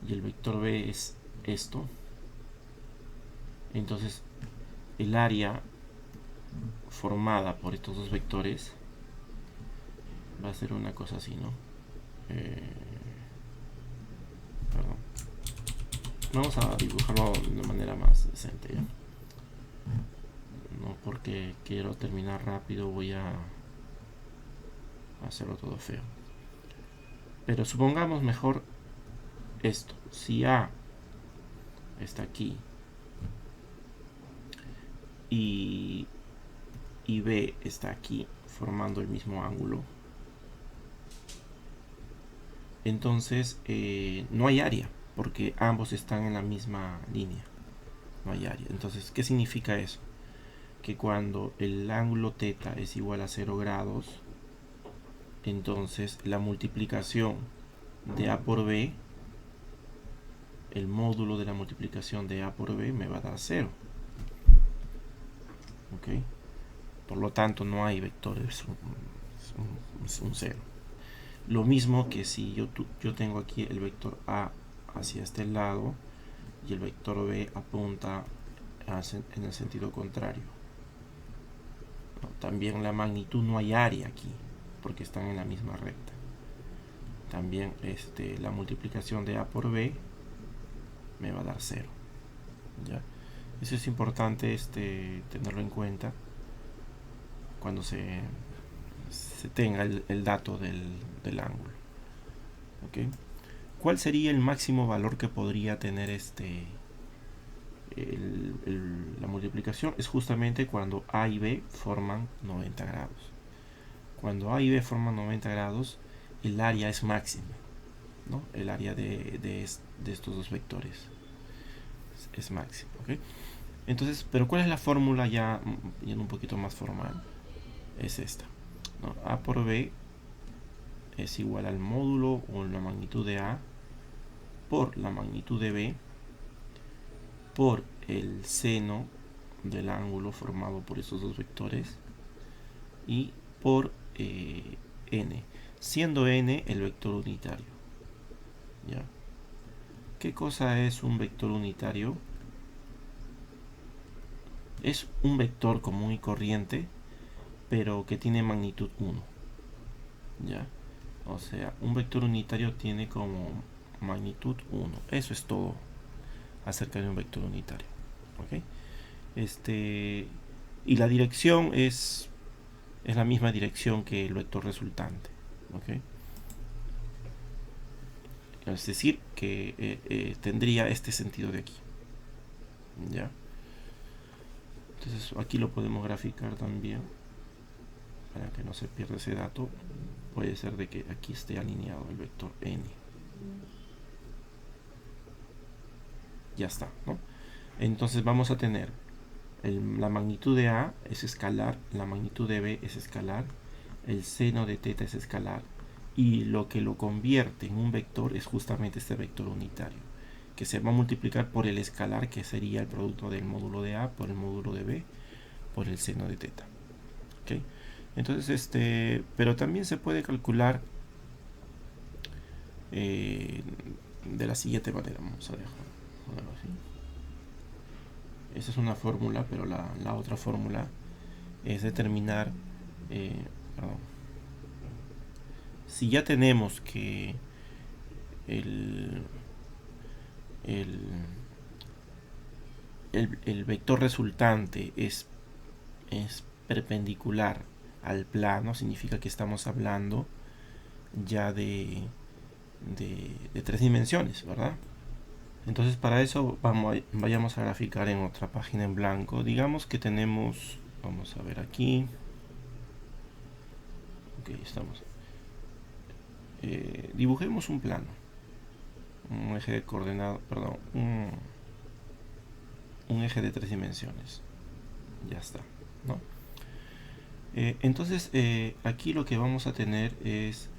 y el vector B es esto, entonces el área formada por estos dos vectores va a ser una cosa así, ¿no? Perdón. Vamos a dibujarlo de una manera más decente, ¿ya? no porque quiero terminar rápido voy a hacerlo todo feo. Pero supongamos mejor esto. Si A está aquí y B está aquí formando el mismo ángulo, entonces no hay área porque ambos están en la misma línea. No hay área. Entonces, ¿qué significa eso? Que cuando el ángulo θ es igual a 0 grados, entonces la multiplicación de A por B, el módulo de la multiplicación de A por B me va a dar 0. ¿Ok? Por lo tanto, no hay vectores, es un 0. Lo mismo que si yo tengo aquí el vector A hacia este lado y el vector B apunta en el sentido contrario. ¿No? También la magnitud no hay área aquí porque están en la misma recta. También la multiplicación de A por B me va a dar 0. ¿Ya? Eso es importante tenerlo en cuenta cuando se tenga el dato del ángulo. ¿Okay? ¿Cuál sería el máximo valor que podría tener la multiplicación? Es justamente cuando A y B forman 90 grados. Cuando A y B forman 90 grados, el área es máxima, ¿no? El área de estos dos vectores es máxima. ¿Okay? Entonces, pero ¿cuál es la fórmula ya un poquito más formal? Es esta, ¿no? A por B es igual al módulo o la magnitud de A por la magnitud de B por el seno del ángulo formado por esos dos vectores y por n, siendo n el vector unitario. ¿Ya? ¿Qué cosa es un vector unitario? Es un vector común y corriente, pero que tiene magnitud 1. ¿Ya? O sea, un vector unitario tiene como magnitud 1. Eso es todo acerca de un vector unitario. ¿Okay? Y la dirección es la misma dirección que el vector resultante. ¿Okay? Es decir, que tendría este sentido de aquí. ¿Ya? Entonces aquí lo podemos graficar también para que no se pierda ese dato. Puede ser de que aquí esté alineado el vector n. Ya está, ¿no? Entonces vamos a tener la magnitud de A es escalar, la magnitud de B es escalar, el seno de θ es escalar, y lo que lo convierte en un vector es justamente este vector unitario, que se va a multiplicar por el escalar, que sería el producto del módulo de A por el módulo de B por el seno de θ. ¿Okay? Entonces, pero también se puede calcular de la siguiente manera. Vamos a dejarlo así. Esa es una fórmula, pero la otra fórmula es determinar, si ya tenemos que el vector resultante es perpendicular al plano, significa que estamos hablando ya de 3 dimensiones, ¿verdad? Entonces para eso vayamos a graficar en otra página en blanco. Digamos que tenemos, vamos a ver aquí, ok, estamos, dibujemos un plano, un eje de coordenado, perdón, un eje de 3 dimensiones. Ya está, ¿no? Entonces aquí lo que vamos a tener es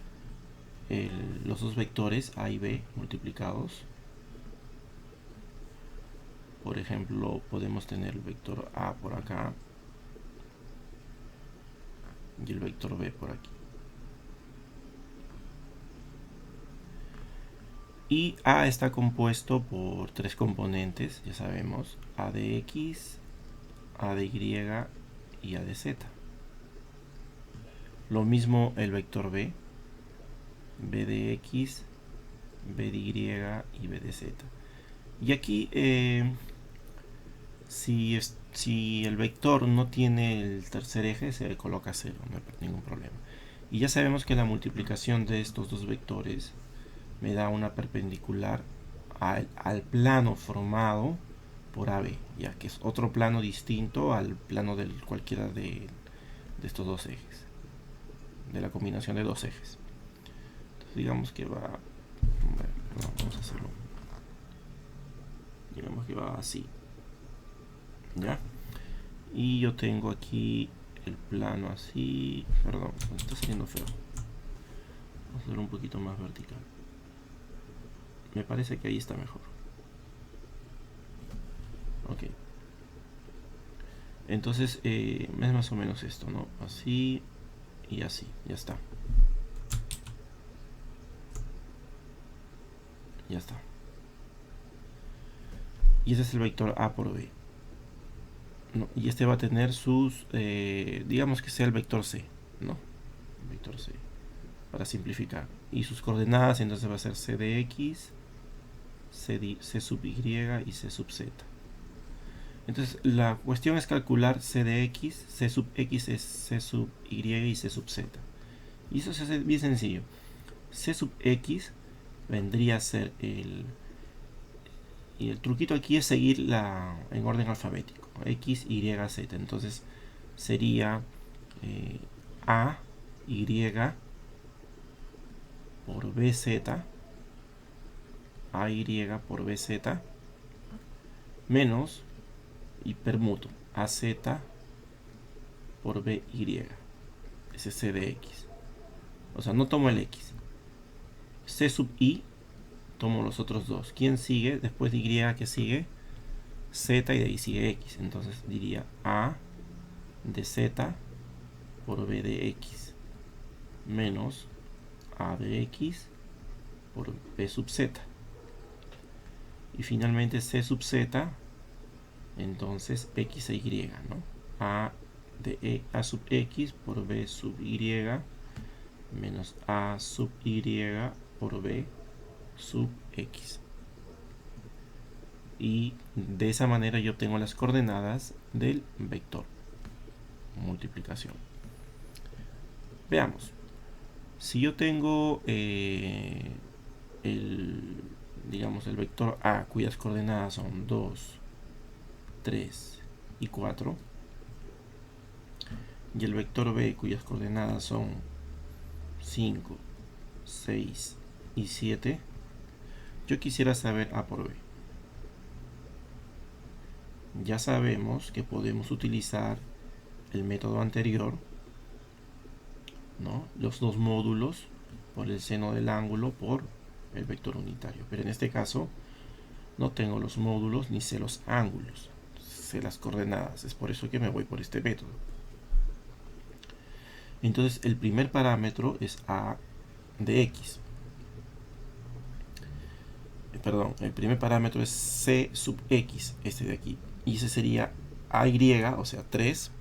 los dos vectores A y B multiplicados. Por ejemplo, podemos tener el vector A por acá y el vector B por aquí. Y A está compuesto por 3 componentes, ya sabemos, A de X, A de Y y A de Z. Lo mismo el vector B, B de X, B de Y y B de Z. Y aquí, si Si el vector no tiene el tercer eje, se coloca 0, no hay ningún problema. Y ya sabemos que la multiplicación de estos dos vectores me da una perpendicular al plano formado por AB, ya que es otro plano distinto al plano de cualquiera de estos dos ejes, de la combinación de dos ejes. Entonces digamos que va, bueno, vamos a hacerlo, digamos que va así, ¿ya? Y yo tengo aquí el plano así, perdón, me está saliendo feo. Vamos a hacerlo un poquito más vertical. Me parece que ahí está mejor. Ok. Entonces es más o menos esto, ¿no? Así y así, ya está. Ya está. Y ese es el vector A por B. No, y este va a tener sus, digamos que sea el vector C, ¿no? El vector C, para simplificar. Y sus coordenadas entonces va a ser C de X, C sub Y y C sub Z. Entonces la cuestión es calcular C de X, C sub X es C sub Y y C sub Z. Y eso se hace bien sencillo. C sub X vendría a ser y el truquito aquí es seguir en orden alfabético. X, Y, Z. Entonces sería A, Y por BZ, AY por BZ, menos, y permuto, AZ por BY. Ese es C de X. O sea, no tomo el X. C sub I, tomo los otros dos. ¿Quién sigue? Después de Y, que sigue Z y de ahí sigue X. Entonces diría A de Z por B de X menos A de X por B sub Z. Y finalmente C sub Z, entonces X e Y, ¿no? A de A sub X por B sub Y menos A sub Y por B sub X. Y de esa manera yo obtengo las coordenadas del vector multiplicación. Veamos. Si yo tengo digamos el vector A, cuyas coordenadas son 2, 3 y 4, y el vector B, cuyas coordenadas son 5, 6 y 7, yo quisiera saber A por B. Ya sabemos que podemos utilizar el método anterior, ¿no? Los dos módulos por el seno del ángulo por el vector unitario. Pero en este caso no tengo los módulos ni sé los ángulos, sé las coordenadas. Es por eso que me voy por este método. Entonces el primer parámetro es A de X. Perdón, el primer parámetro es C sub X, este de aquí. Y ese sería AY, o sea 3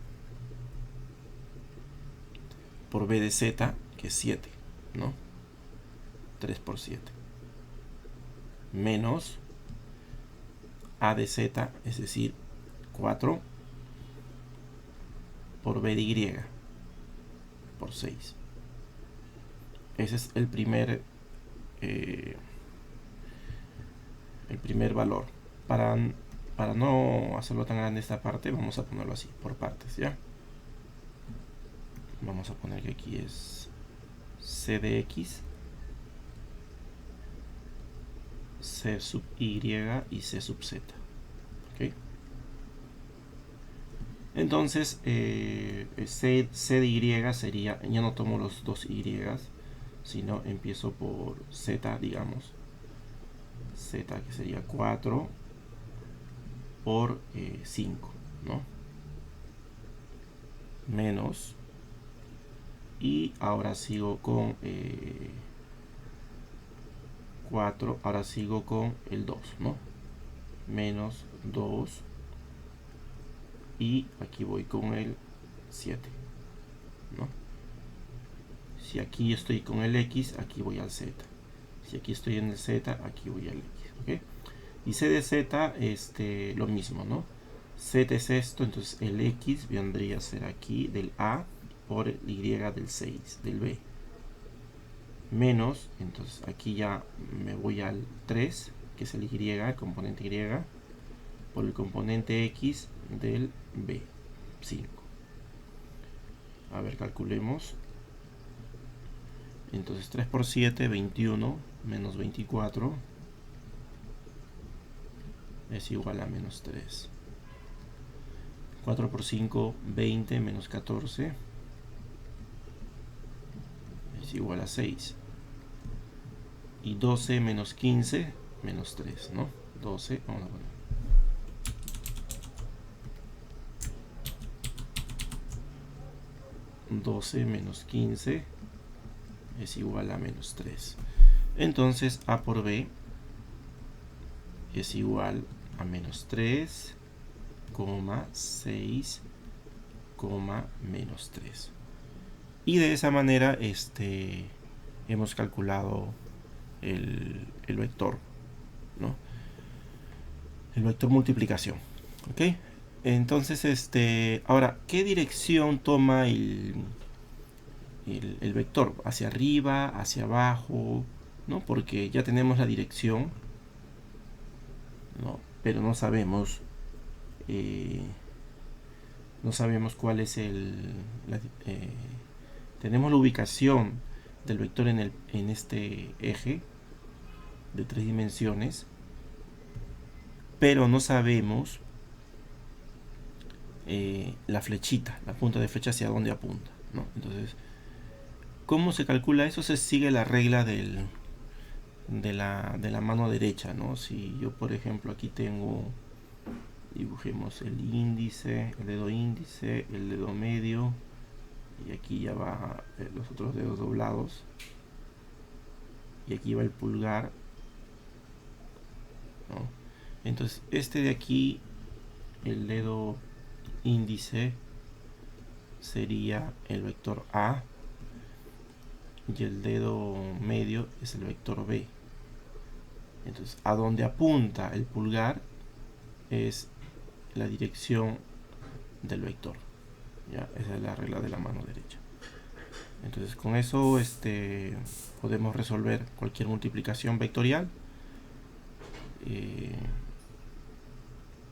por B de Z, que es 7, ¿no? 3 por 7. Menos A de Z, es decir, 4 por B de Y, por 6. Ese es el primer valor. Para no hacerlo tan grande esta parte, vamos a ponerlo así, por partes, ¿ya? Vamos a poner que aquí es C de X, C sub Y y C sub Z. ¿Okay? Entonces, C de Y sería, ya no tomo los dos Y, sino empiezo por Z, digamos. Z, que sería 4 por 5, ¿no? Menos, y ahora sigo con 4, ahora sigo con el 2, ¿no? Menos 2, y aquí voy con el 7, ¿no? Si aquí estoy con el X, aquí voy al Z. Si aquí estoy en el Z, aquí voy al X, ¿ok? Y C de Z, lo mismo, ¿no? Z es esto, entonces el X vendría a ser aquí del A por el Y del 6, del B. Menos, entonces aquí ya me voy al 3, que es el Y, el componente Y, por el componente X del B, 5. A ver, calculemos. Entonces 3 por 7, 21, menos 24, es igual a menos 3. 4 por 5, 20, menos 14, es igual a 6. Y 12 menos 15, menos 3, ¿no? 12, vamos a poner. Menos 15 es igual a menos 3. Entonces A por B es igual a menos 3, 6, menos 3. Y de esa manera hemos calculado el vector, ¿no? El vector multiplicación. ¿Ok? Entonces, ahora, ¿qué dirección toma el vector? ¿Hacia arriba, hacia abajo? ¿No? Porque ya tenemos la dirección, ¿no? Pero no sabemos cuál es tenemos la ubicación del vector en este eje de 3 dimensiones, pero no sabemos la flechita, la punta de flecha hacia dónde apunta, ¿no? Entonces, ¿cómo se calcula eso? Se sigue la regla de la mano derecha, ¿no? Si yo, por ejemplo, aquí tengo, dibujemos el índice, el dedo medio, y aquí ya va los otros dedos doblados, y aquí va el pulgar, ¿no? Entonces este de aquí, el dedo índice, sería el vector A, y el dedo medio es el vector B. Entonces a donde apunta el pulgar es la dirección del vector, ¿ya? Esa es la regla de la mano derecha. Entonces con eso podemos resolver cualquier multiplicación vectorial,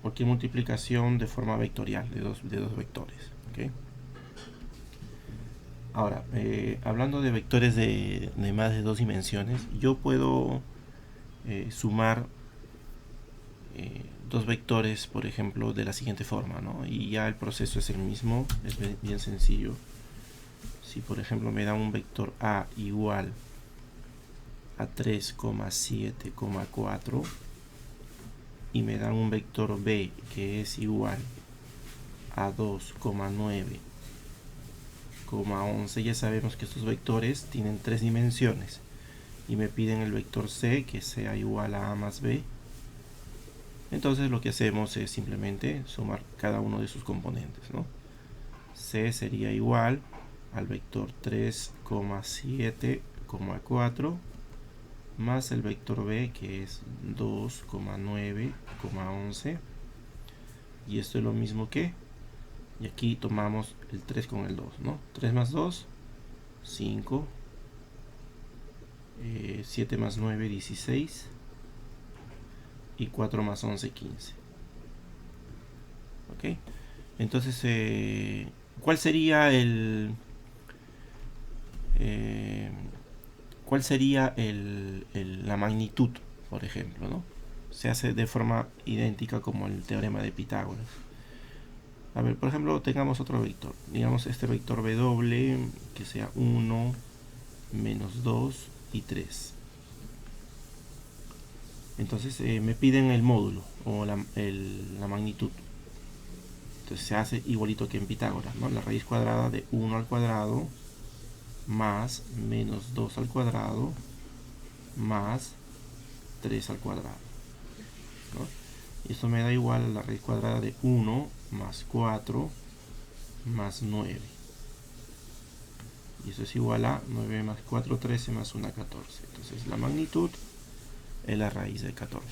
cualquier multiplicación de forma vectorial de dos vectores, ¿okay? Ahora, hablando de vectores de más de 2 dimensiones, yo puedo sumar dos vectores, por ejemplo, de la siguiente forma, ¿no? Y ya el proceso es el mismo, es bien sencillo. Si por ejemplo me da un vector A igual a 3,7,4 y me dan un vector B que es igual a 2,9,11, ya sabemos que estos vectores tienen 3 dimensiones y me piden el vector C que sea igual a A más B. Entonces lo que hacemos es simplemente sumar cada uno de sus componentes, ¿no? C sería igual al vector 3,7,4 más el vector B que es 2,9,11, y esto es lo mismo que, y aquí tomamos el 3 con el 2, ¿no? 3 más 2, 5, 7 más 9, 16, y 4 más 11, 15. ¿Ok? Entonces, ¿cuál sería la magnitud, por ejemplo, ¿no? Se hace de forma idéntica como el teorema de Pitágoras. A ver, por ejemplo, tengamos otro vector. Digamos este vector W que sea 1, menos 2 y 3. Entonces me piden el módulo o la magnitud. Entonces se hace igualito que en Pitágoras, ¿no? La raíz cuadrada de 1 al cuadrado más menos 2 al cuadrado más 3 al cuadrado, ¿no? Y esto me da igual a la raíz cuadrada de 1 más 4 más 9. Y eso es igual a 9 más 4, 13 más 1, 14. Entonces la magnitud es la raíz de 14.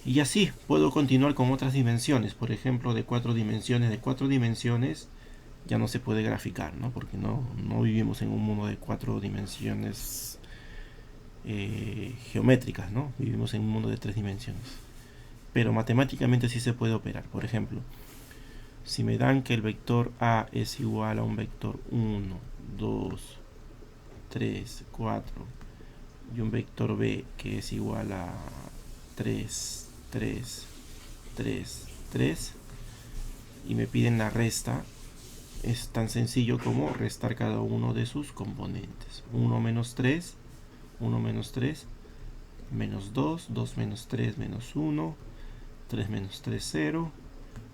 Y así puedo continuar con otras dimensiones, por ejemplo de 4 dimensiones. De 4 dimensiones ya no se puede graficar, ¿no? Porque no vivimos en un mundo de 4 dimensiones geométricas, ¿no? Vivimos en un mundo de 3 dimensiones. Pero matemáticamente sí se puede operar. Por ejemplo, si me dan que el vector A es igual a un vector 1, 2, 3, 4 y un vector B que es igual a 3, 3, 3, 3 y me piden la resta, es tan sencillo como restar cada uno de sus componentes. 1 menos 3, 1 menos 3, menos 2, 2 menos 3, menos 1, 3 menos 3, 0,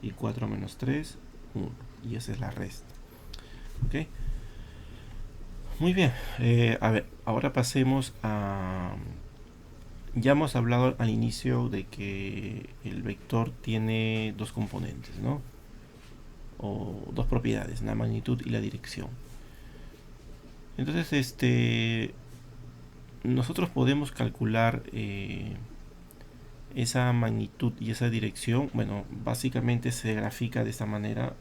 y 4 menos 3, 1. Y esa es la resta. ¿Ok? Muy bien. A ver, ahora pasemos a... Ya hemos hablado al inicio de que el vector tiene dos componentes, ¿no? O dos propiedades, la magnitud y la dirección. Entonces, nosotros podemos calcular esa magnitud y esa dirección. Bueno, básicamente se grafica de esta manera.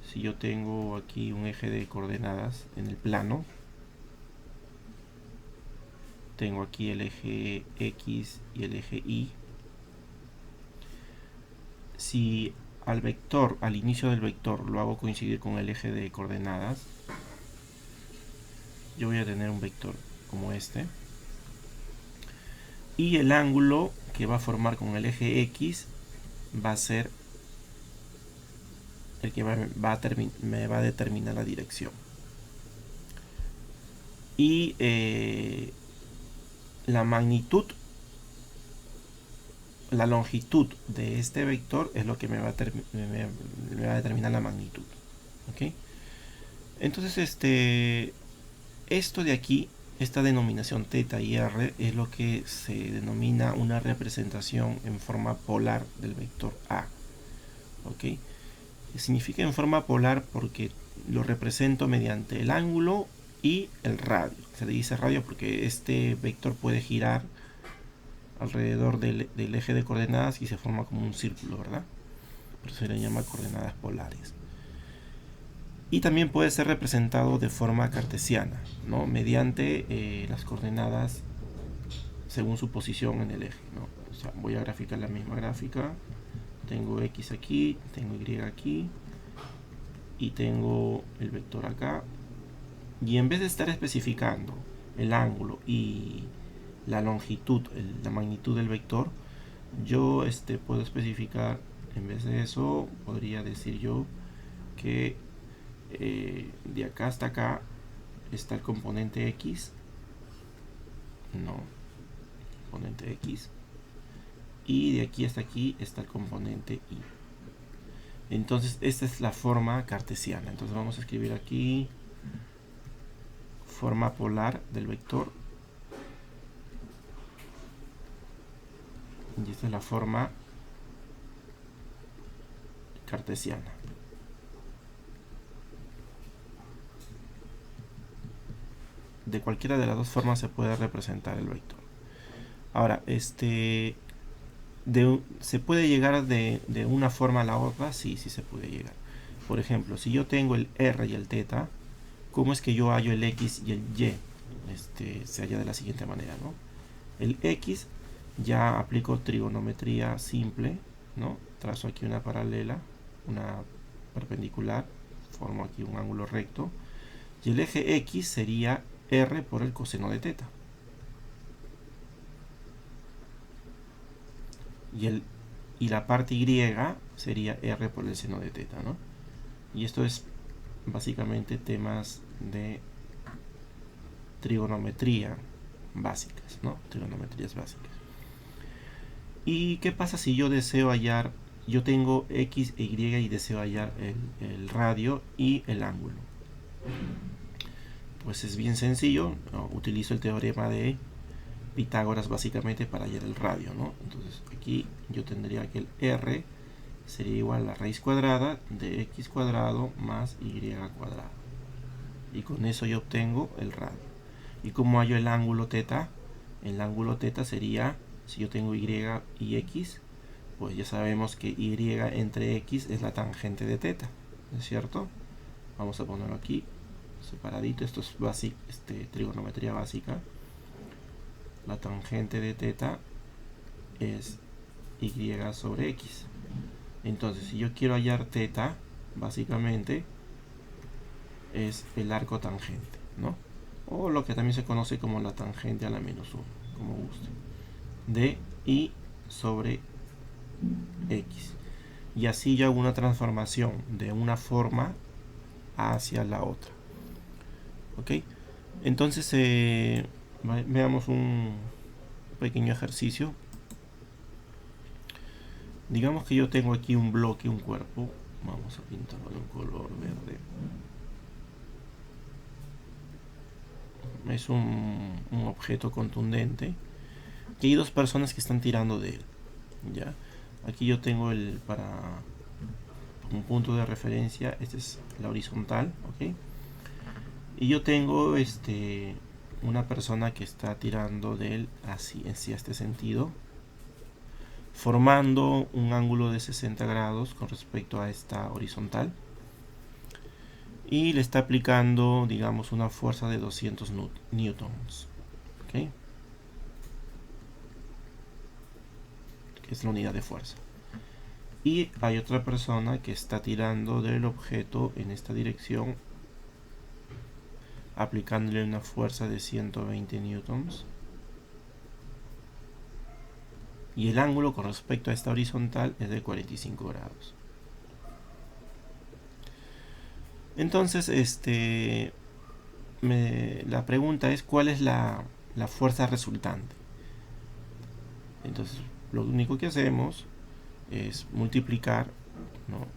Si yo tengo aquí un eje de coordenadas en el plano, tengo aquí el eje X y el eje Y. Si al vector, al inicio del vector, lo hago coincidir con el eje de coordenadas, yo voy a tener un vector como este. Y el ángulo que va a formar con el eje X va a ser el que me va a determinar la dirección. Y la magnitud, la longitud de este vector es lo que me va a determinar la magnitud. ¿Ok? Entonces, esto de aquí, esta denominación θ y r, es lo que se denomina una representación en forma polar del vector A. ¿Ok? Significa en forma polar porque lo represento mediante el ángulo y el radio. Se le dice radio porque este vector puede girar alrededor del eje de coordenadas y se forma como un círculo, ¿verdad? Por eso se le llama coordenadas polares. Y también puede ser representado de forma cartesiana, ¿no? Mediante las coordenadas según su posición en el eje, ¿no? O sea, voy a graficar la misma gráfica. Tengo X aquí, tengo Y aquí y tengo el vector acá. Y en vez de estar especificando el ángulo y la longitud, la magnitud del vector, yo puedo especificar, en vez de eso, podría decir yo que de acá hasta acá está el componente X, no, componente X, y de aquí hasta aquí está el componente Y. Entonces esta es la forma cartesiana. Entonces vamos a escribir aquí forma polar del vector, y esta es la forma cartesiana. De cualquiera de las dos formas se puede representar el vector. Ahora, ¿se puede llegar de una forma a la otra? Sí, sí se puede llegar. Por ejemplo, si yo tengo el R y el θ, ¿cómo es que yo hallo el X y el Y? Se halla de la siguiente manera, ¿no? El X, ya aplico trigonometría simple, ¿no? Trazo aquí una paralela, una perpendicular, formo aquí un ángulo recto, y el eje X sería R por el coseno de θ. Y la parte Y sería R por el seno de θ, ¿no? Y esto es básicamente temas de trigonometría básicas, ¿no? Trigonometrías básicas. ¿Y qué pasa si yo deseo hallar, yo tengo X e Y y deseo hallar el radio y el ángulo? Pues es bien sencillo, ¿no? Utilizo el teorema de Pitágoras básicamente para hallar el radio, ¿no? Entonces aquí yo tendría que el R sería igual a la raíz cuadrada de X cuadrado más Y cuadrado. Y con eso yo obtengo el radio. ¿Y cómo hallo el ángulo θ? El ángulo θ sería si yo tengo y y x, pues ya sabemos que y entre x es la tangente de teta, ¿no es cierto? Vamos a ponerlo aquí separadito. Esto es trigonometría básica. La tangente de teta es y sobre x. Entonces, si yo quiero hallar teta, básicamente es el arco tangente, ¿no? O lo que también se conoce como la tangente a la menos 1, como guste, de y sobre x. Y así yo hago una transformación de una forma hacia la otra. ¿Ok? Entonces, veamos un pequeño ejercicio. Digamos que yo tengo aquí un bloque, un cuerpo. Vamos a pintarlo de un color verde. Es un objeto contundente. Y hay dos personas que están tirando de él. ¿Ya? Aquí yo tengo para un punto de referencia. Esta es la horizontal. ¿Ok? Y yo tengo una persona que está tirando de él hacia este sentido, formando un ángulo de 60 grados con respecto a esta horizontal, y le está aplicando, digamos, una fuerza de 200 newtons. ¿Okay? Que es la unidad de fuerza. Y hay otra persona que está tirando del objeto en esta dirección, aplicándole una fuerza de 120 newtons. Y el ángulo con respecto a esta horizontal es de 45 grados. Entonces, la pregunta es: ¿cuál es la fuerza resultante? Entonces, lo único que hacemos es multiplicar, ¿no?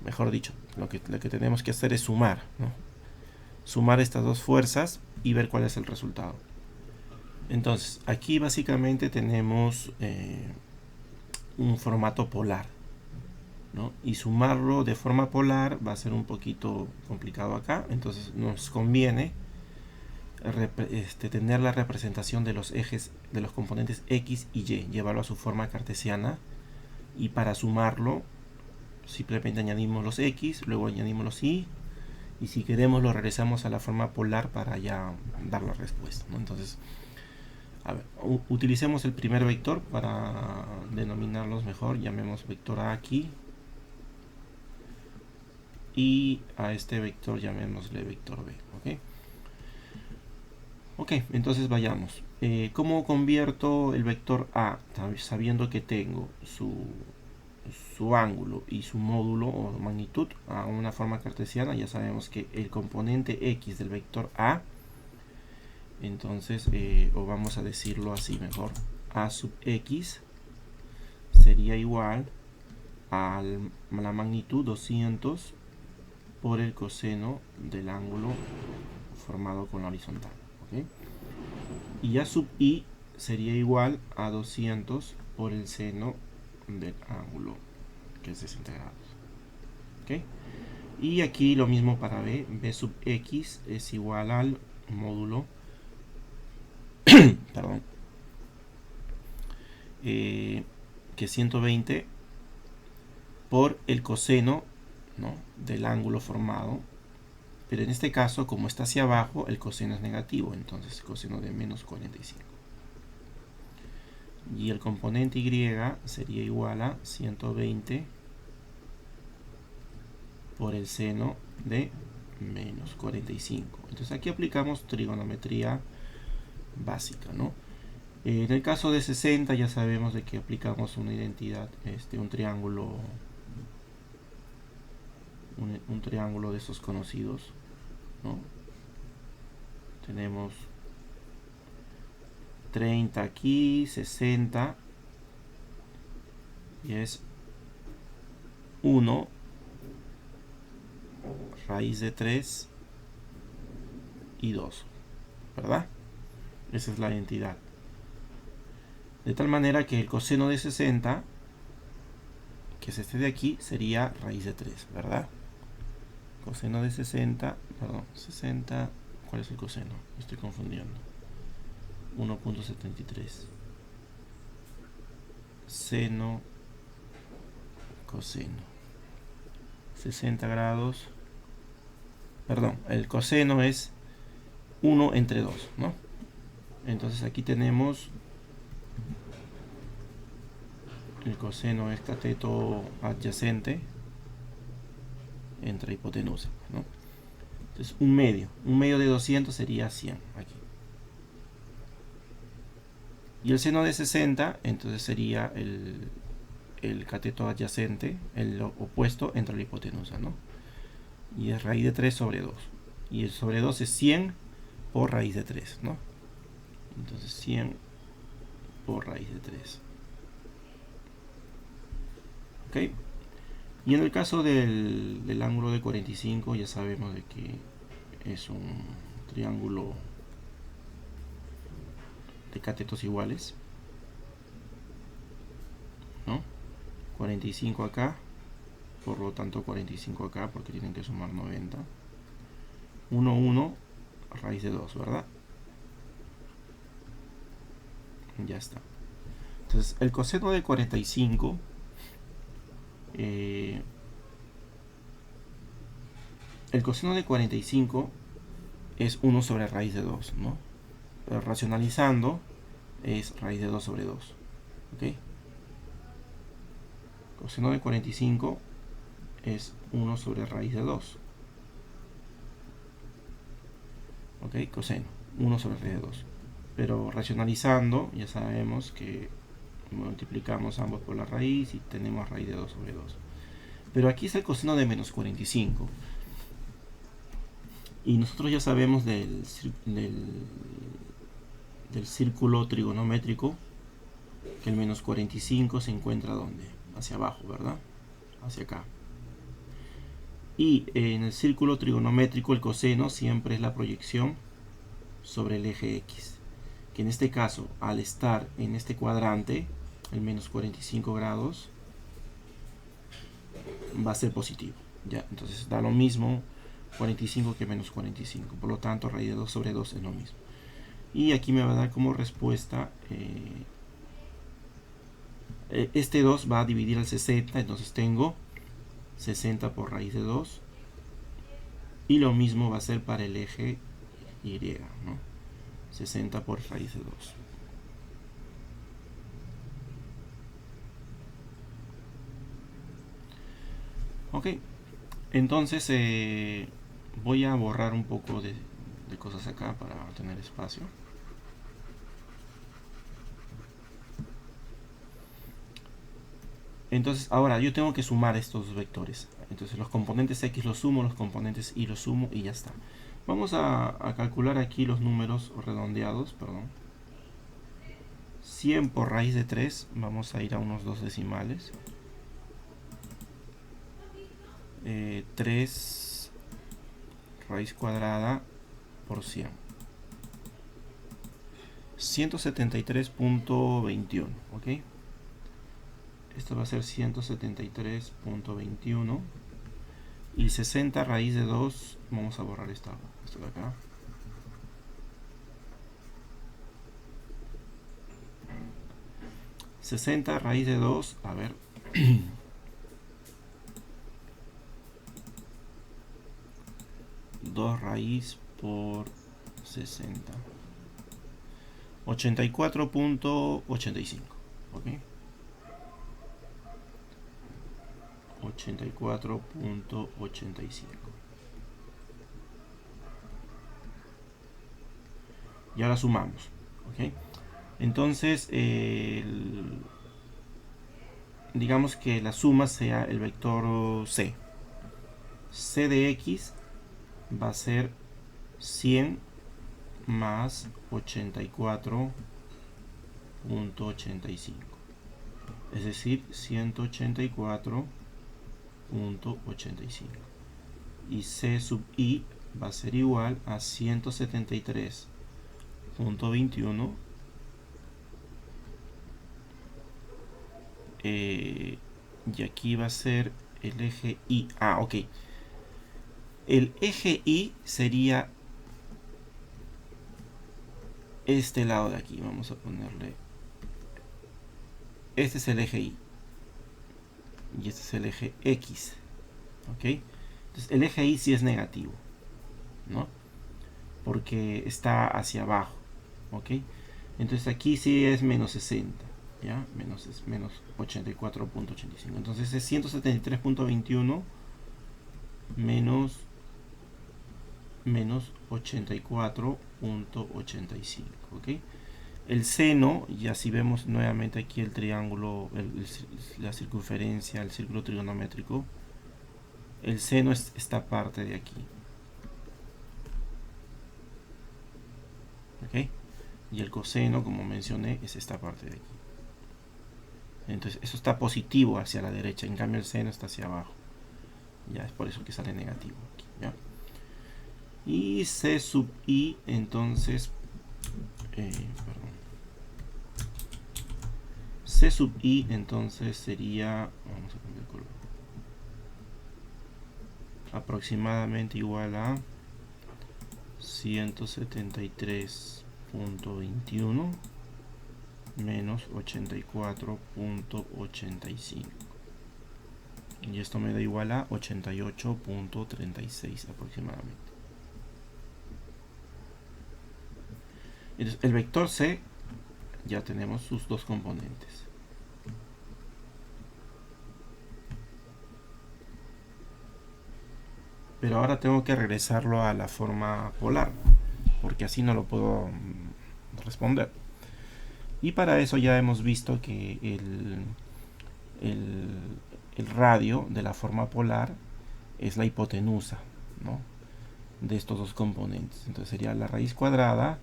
Mejor dicho, lo que tenemos que hacer es sumar, ¿no? Sumar estas dos fuerzas y ver cuál es el resultado. Entonces, aquí básicamente tenemos un formato polar, ¿no? Y sumarlo de forma polar va a ser un poquito complicado acá. Entonces nos conviene tener la representación de los ejes, de los componentes x y y, llevarlo a su forma cartesiana. Y para sumarlo simplemente añadimos los x, luego añadimos los y si queremos lo regresamos a la forma polar para ya dar la respuesta, ¿no? Entonces, a ver, utilicemos el primer vector para denominarlos mejor. Llamemos vector A aquí, y a este vector llamémosle vector B. Ok, entonces vayamos. ¿Cómo convierto el vector A, sabiendo que tengo su ángulo y su módulo o magnitud, a una forma cartesiana? Ya sabemos que el componente x del vector A, entonces, o vamos a decirlo así mejor, A sub x sería igual a la magnitud 200 por el coseno del ángulo formado con la horizontal. ¿Okay? Y A sub i sería igual a 200 por el seno del ángulo, que es 60 grados. ¿Okay? Y aquí lo mismo para B. B sub x es igual al módulo perdón, que 120 por el coseno, ¿no?, del ángulo formado. Pero en este caso, como está hacia abajo, el coseno es negativo, entonces coseno de menos 45. Y el componente y sería igual a 120 por el seno de menos 45. Entonces aquí aplicamos trigonometría básica, ¿no? En el caso de 60 ya sabemos de que aplicamos una identidad, un triángulo de esos conocidos, ¿no? Tenemos 30 aquí, 60, y es 1 raíz de 3 y 2, ¿verdad? Esa es la identidad. De tal manera que el coseno de 60, que es este de aquí, sería raíz de 3, ¿verdad? Coseno de 60, perdón, 60, ¿cuál es el coseno? Me estoy confundiendo. 1.73. Seno, coseno. 60 grados. Perdón, el coseno es 1 entre 2, ¿no? Entonces aquí tenemos el coseno es cateto adyacente entre hipotenusa, ¿no? Entonces un medio de 200 sería 100 aquí. Y el seno de 60, entonces sería el cateto adyacente, el opuesto entre la hipotenusa, ¿no? Y es raíz de 3 sobre 2. Y el sobre 2 es 100 por raíz de 3, ¿no? Entonces 100 por raíz de 3. ¿Ok? Y en el caso del ángulo de 45, ya sabemos de que es un triángulo de catetos iguales, ¿no? 45 acá, por lo tanto 45 acá, porque tienen que sumar 90. 1, 1, raíz de 2, ¿verdad? Ya está. Entonces, el coseno de 45 el coseno de 45 es 1 sobre raíz de 2, ¿no? Pero racionalizando es raíz de 2 sobre 2. ¿Ok? Coseno de 45 es 1 sobre raíz de 2. ¿Ok? Coseno, 1 sobre raíz de 2. Pero racionalizando, ya sabemos que multiplicamos ambos por la raíz y tenemos raíz de 2 sobre 2. Pero aquí es el coseno de menos 45. Y nosotros ya sabemos del círculo trigonométrico que el menos 45 se encuentra ¿dónde? Hacia abajo, ¿verdad? Hacia acá. Y en el círculo trigonométrico el coseno siempre es la proyección sobre el eje X, que en este caso, al estar en este cuadrante, el menos 45 grados, va a ser positivo. ¿Ya? Entonces da lo mismo 45 que menos 45. Por lo tanto, raíz de 2 sobre 2 es lo mismo. Y aquí me va a dar como respuesta, este 2 va a dividir al 60, entonces tengo 60 por raíz de 2. Y lo mismo va a ser para el eje Y, ¿no? 60 por raíz de 2. Ok, entonces voy a borrar un poco de cosas acá para tener espacio. Entonces ahora yo tengo que sumar estos vectores. Entonces los componentes X los sumo, los componentes Y los sumo y ya está. Vamos a calcular aquí los números redondeados, perdón. 100 por raíz de 3, vamos a ir a unos 2 decimales. 3 raíz cuadrada por 100. 173.21, ¿ok? Esto va a ser 173.21. Y 60 raíz de 2, vamos a borrar esto de acá. $60 raíz de 2, a ver. 2 raíz por 60. 84.85. ¿Ok? 84.85. Y ahora sumamos. ¿Ok? Entonces, digamos que la suma sea el vector C. C de X va a ser 100 más 84.85. Es decir, 184.85. Y C sub I va a ser igual a 173.21 y aquí va a ser el eje Y. Ah, ok. El eje Y sería este lado de aquí, vamos a ponerle, este es el eje Y y este es el eje X, ¿ok? Entonces el eje Y sí es negativo, ¿no? Porque está hacia abajo, ¿ok? Entonces aquí sí es menos 60, ¿ya? Menos 84.85. Entonces es 173.21 menos 84.85, ¿ok? El seno, ya si vemos nuevamente aquí el triángulo, la circunferencia, el círculo trigonométrico, el seno es esta parte de aquí, ¿ok? Y el coseno, como mencioné, es esta parte de aquí. Entonces eso está positivo hacia la derecha, en cambio el seno está hacia abajo. Ya es por eso que sale negativo aquí, ¿ya? Y C sub I, entonces, perdón. C sub I entonces sería, vamos a cambiar el color, aproximadamente igual a 173.21 menos 84.85. Y esto me da igual a 88.36 aproximadamente. Entonces el vector C ya tenemos sus dos componentes. Pero ahora tengo que regresarlo a la forma polar, porque así no lo puedo responder. Y para eso ya hemos visto que el radio de la forma polar es la hipotenusa, ¿no?, de estos dos componentes. Entonces sería la raíz cuadrada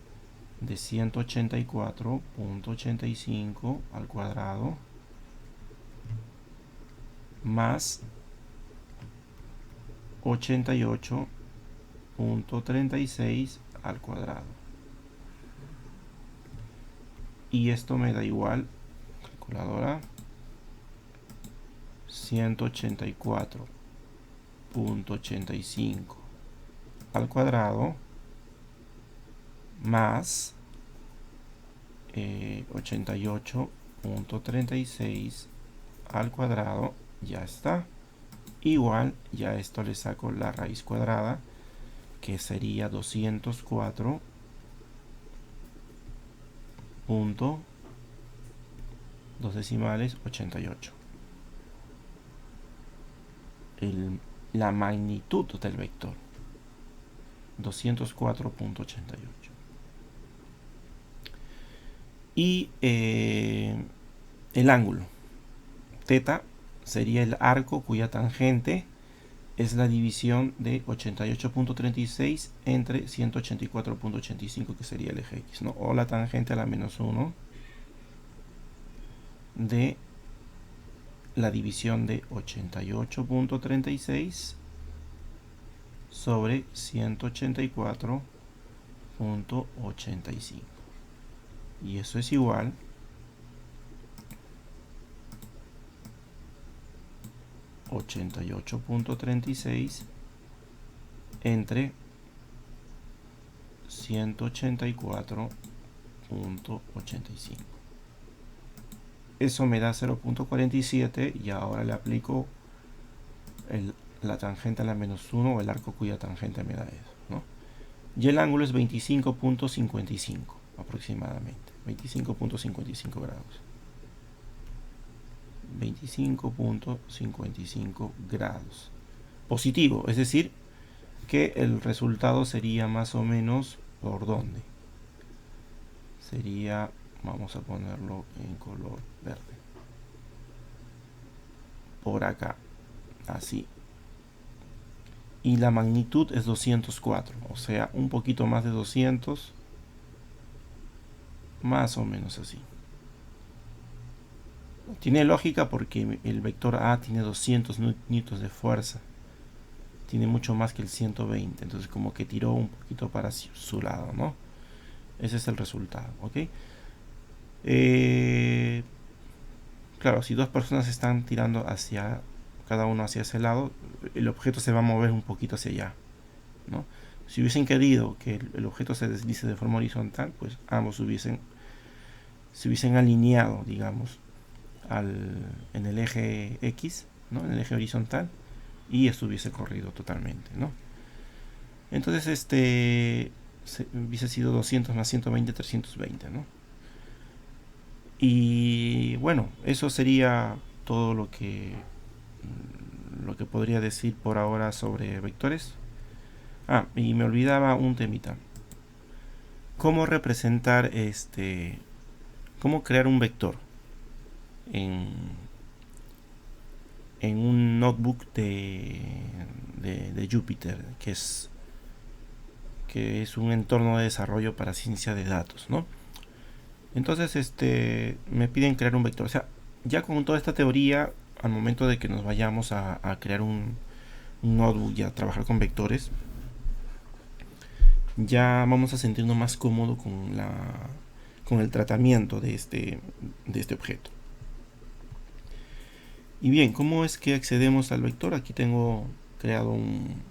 de 184.85 al cuadrado más 88.36 al cuadrado. Y esto me da igual, calculadora, 184.85 al cuadrado más 88.36 al cuadrado, ya está. Igual, ya esto le saco la raíz cuadrada, que sería 204. Punto 2 decimales 88. La magnitud del vector 204.88. Y el ángulo θ sería el arco cuya tangente es la división de 88.36 entre 184.85, que sería el eje X, ¿no? O la tangente a la menos 1 de la división de 88.36 sobre 184.85. Y eso es igual a 88.36 entre 184.85. Eso me da 0.47 y ahora le aplico la tangente a la menos 1 o el arco cuya tangente me da eso, ¿no? Y el ángulo es 25.55 aproximadamente, 25.55 grados. 25.55 grados. Positivo, es decir, que el resultado sería más o menos por dónde. Sería, vamos a ponerlo en color verde. Por acá, así. Y la magnitud es 204, o sea, un poquito más de 200, más o menos así. Tiene lógica porque el vector A tiene 200 newtons de fuerza. Tiene mucho más que el 120. Entonces como que tiró un poquito para su lado, ¿no? Ese es el resultado, ¿ok? Claro, si dos personas están tirando hacia cada uno hacia ese lado, el objeto se va a mover un poquito hacia allá, ¿no? Si hubiesen querido que el objeto se deslice de forma horizontal, pues ambos se hubiesen alineado, digamos, en el eje X, ¿no? En el eje horizontal, y esto hubiese corrido totalmente, ¿no? Entonces hubiese sido 200 más 120, 320, ¿no? Y bueno, eso sería todo lo que podría decir por ahora sobre vectores. Y me olvidaba un temita. ¿Cómo representar cómo crear un vector en un notebook de Jupyter, que es un entorno de desarrollo para ciencia de datos, ¿no? Entonces, me piden crear un vector. O sea, ya con toda esta teoría, al momento de que nos vayamos a crear un notebook y a trabajar con vectores, ya vamos a sentirnos más cómodos con el tratamiento de este objeto. Y bien, ¿cómo es que accedemos al vector? Aquí tengo creado un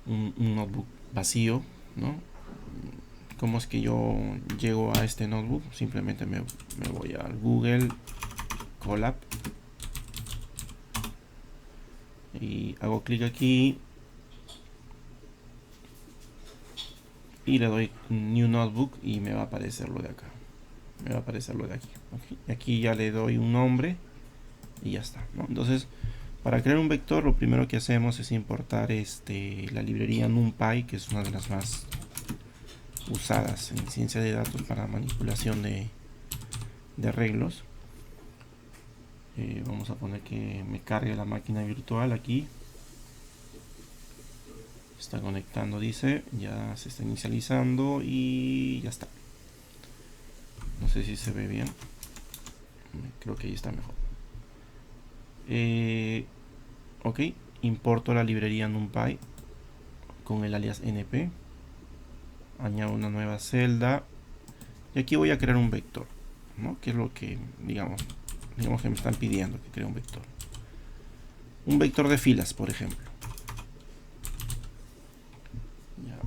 notebook vacío, ¿no? ¿Cómo es que yo llego a este notebook? Simplemente me voy al Google Colab y hago clic aquí y le doy New Notebook y me va a aparecer lo de acá. Me va a aparecer lo de aquí. Aquí ya le doy un nombre y ya está, ¿no? Entonces, para crear un vector, lo primero que hacemos es importar la librería NumPy, que es una de las más usadas en ciencia de datos para manipulación de arreglos. Vamos a poner que me cargue la máquina virtual aquí. Está conectando, dice, ya se está inicializando y ya está. No sé si se ve bien. Creo que ahí está mejor. Ok, importo la librería NumPy con el alias np. Añado una nueva celda. Y aquí voy a crear un vector, ¿no? Que es lo que, digamos que me están pidiendo que cree un vector. Un vector de filas, por ejemplo.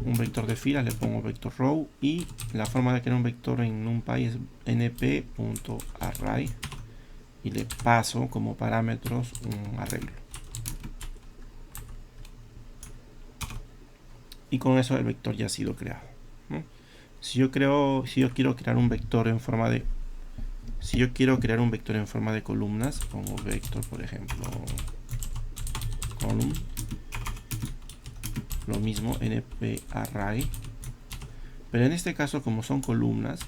Un vector de filas, le pongo vector row, y la forma de crear un vector en NumPy es np.array y le paso como parámetros un arreglo. Y con eso el vector ya ha sido creado, ¿no? Si yo quiero crear un vector en forma de columnas, pongo vector, por ejemplo, column, lo mismo, np.array, pero en este caso, como son columnas,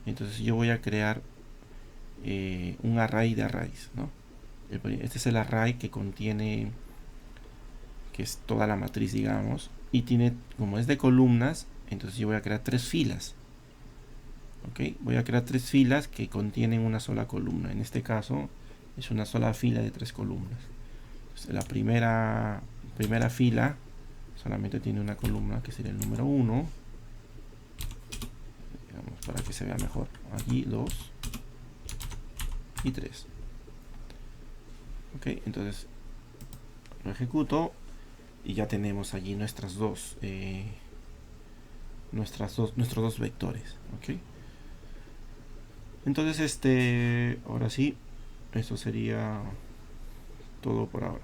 entonces yo voy a crear un array de arrays, ¿no? Este es el array que contiene, que es toda la matriz, digamos, y tiene, como es de columnas, entonces yo voy a crear 3 filas. Ok, voy a crear 3 filas que contienen una sola columna. En este caso es una sola fila de 3 columnas. Entonces, la primera fila solamente tiene una columna, que sería el número 1, digamos, para que se vea mejor. Aquí 2 y 3. Ok, entonces lo ejecuto y ya tenemos allí nuestros dos vectores. Ok, entonces ahora sí, eso sería todo por ahora.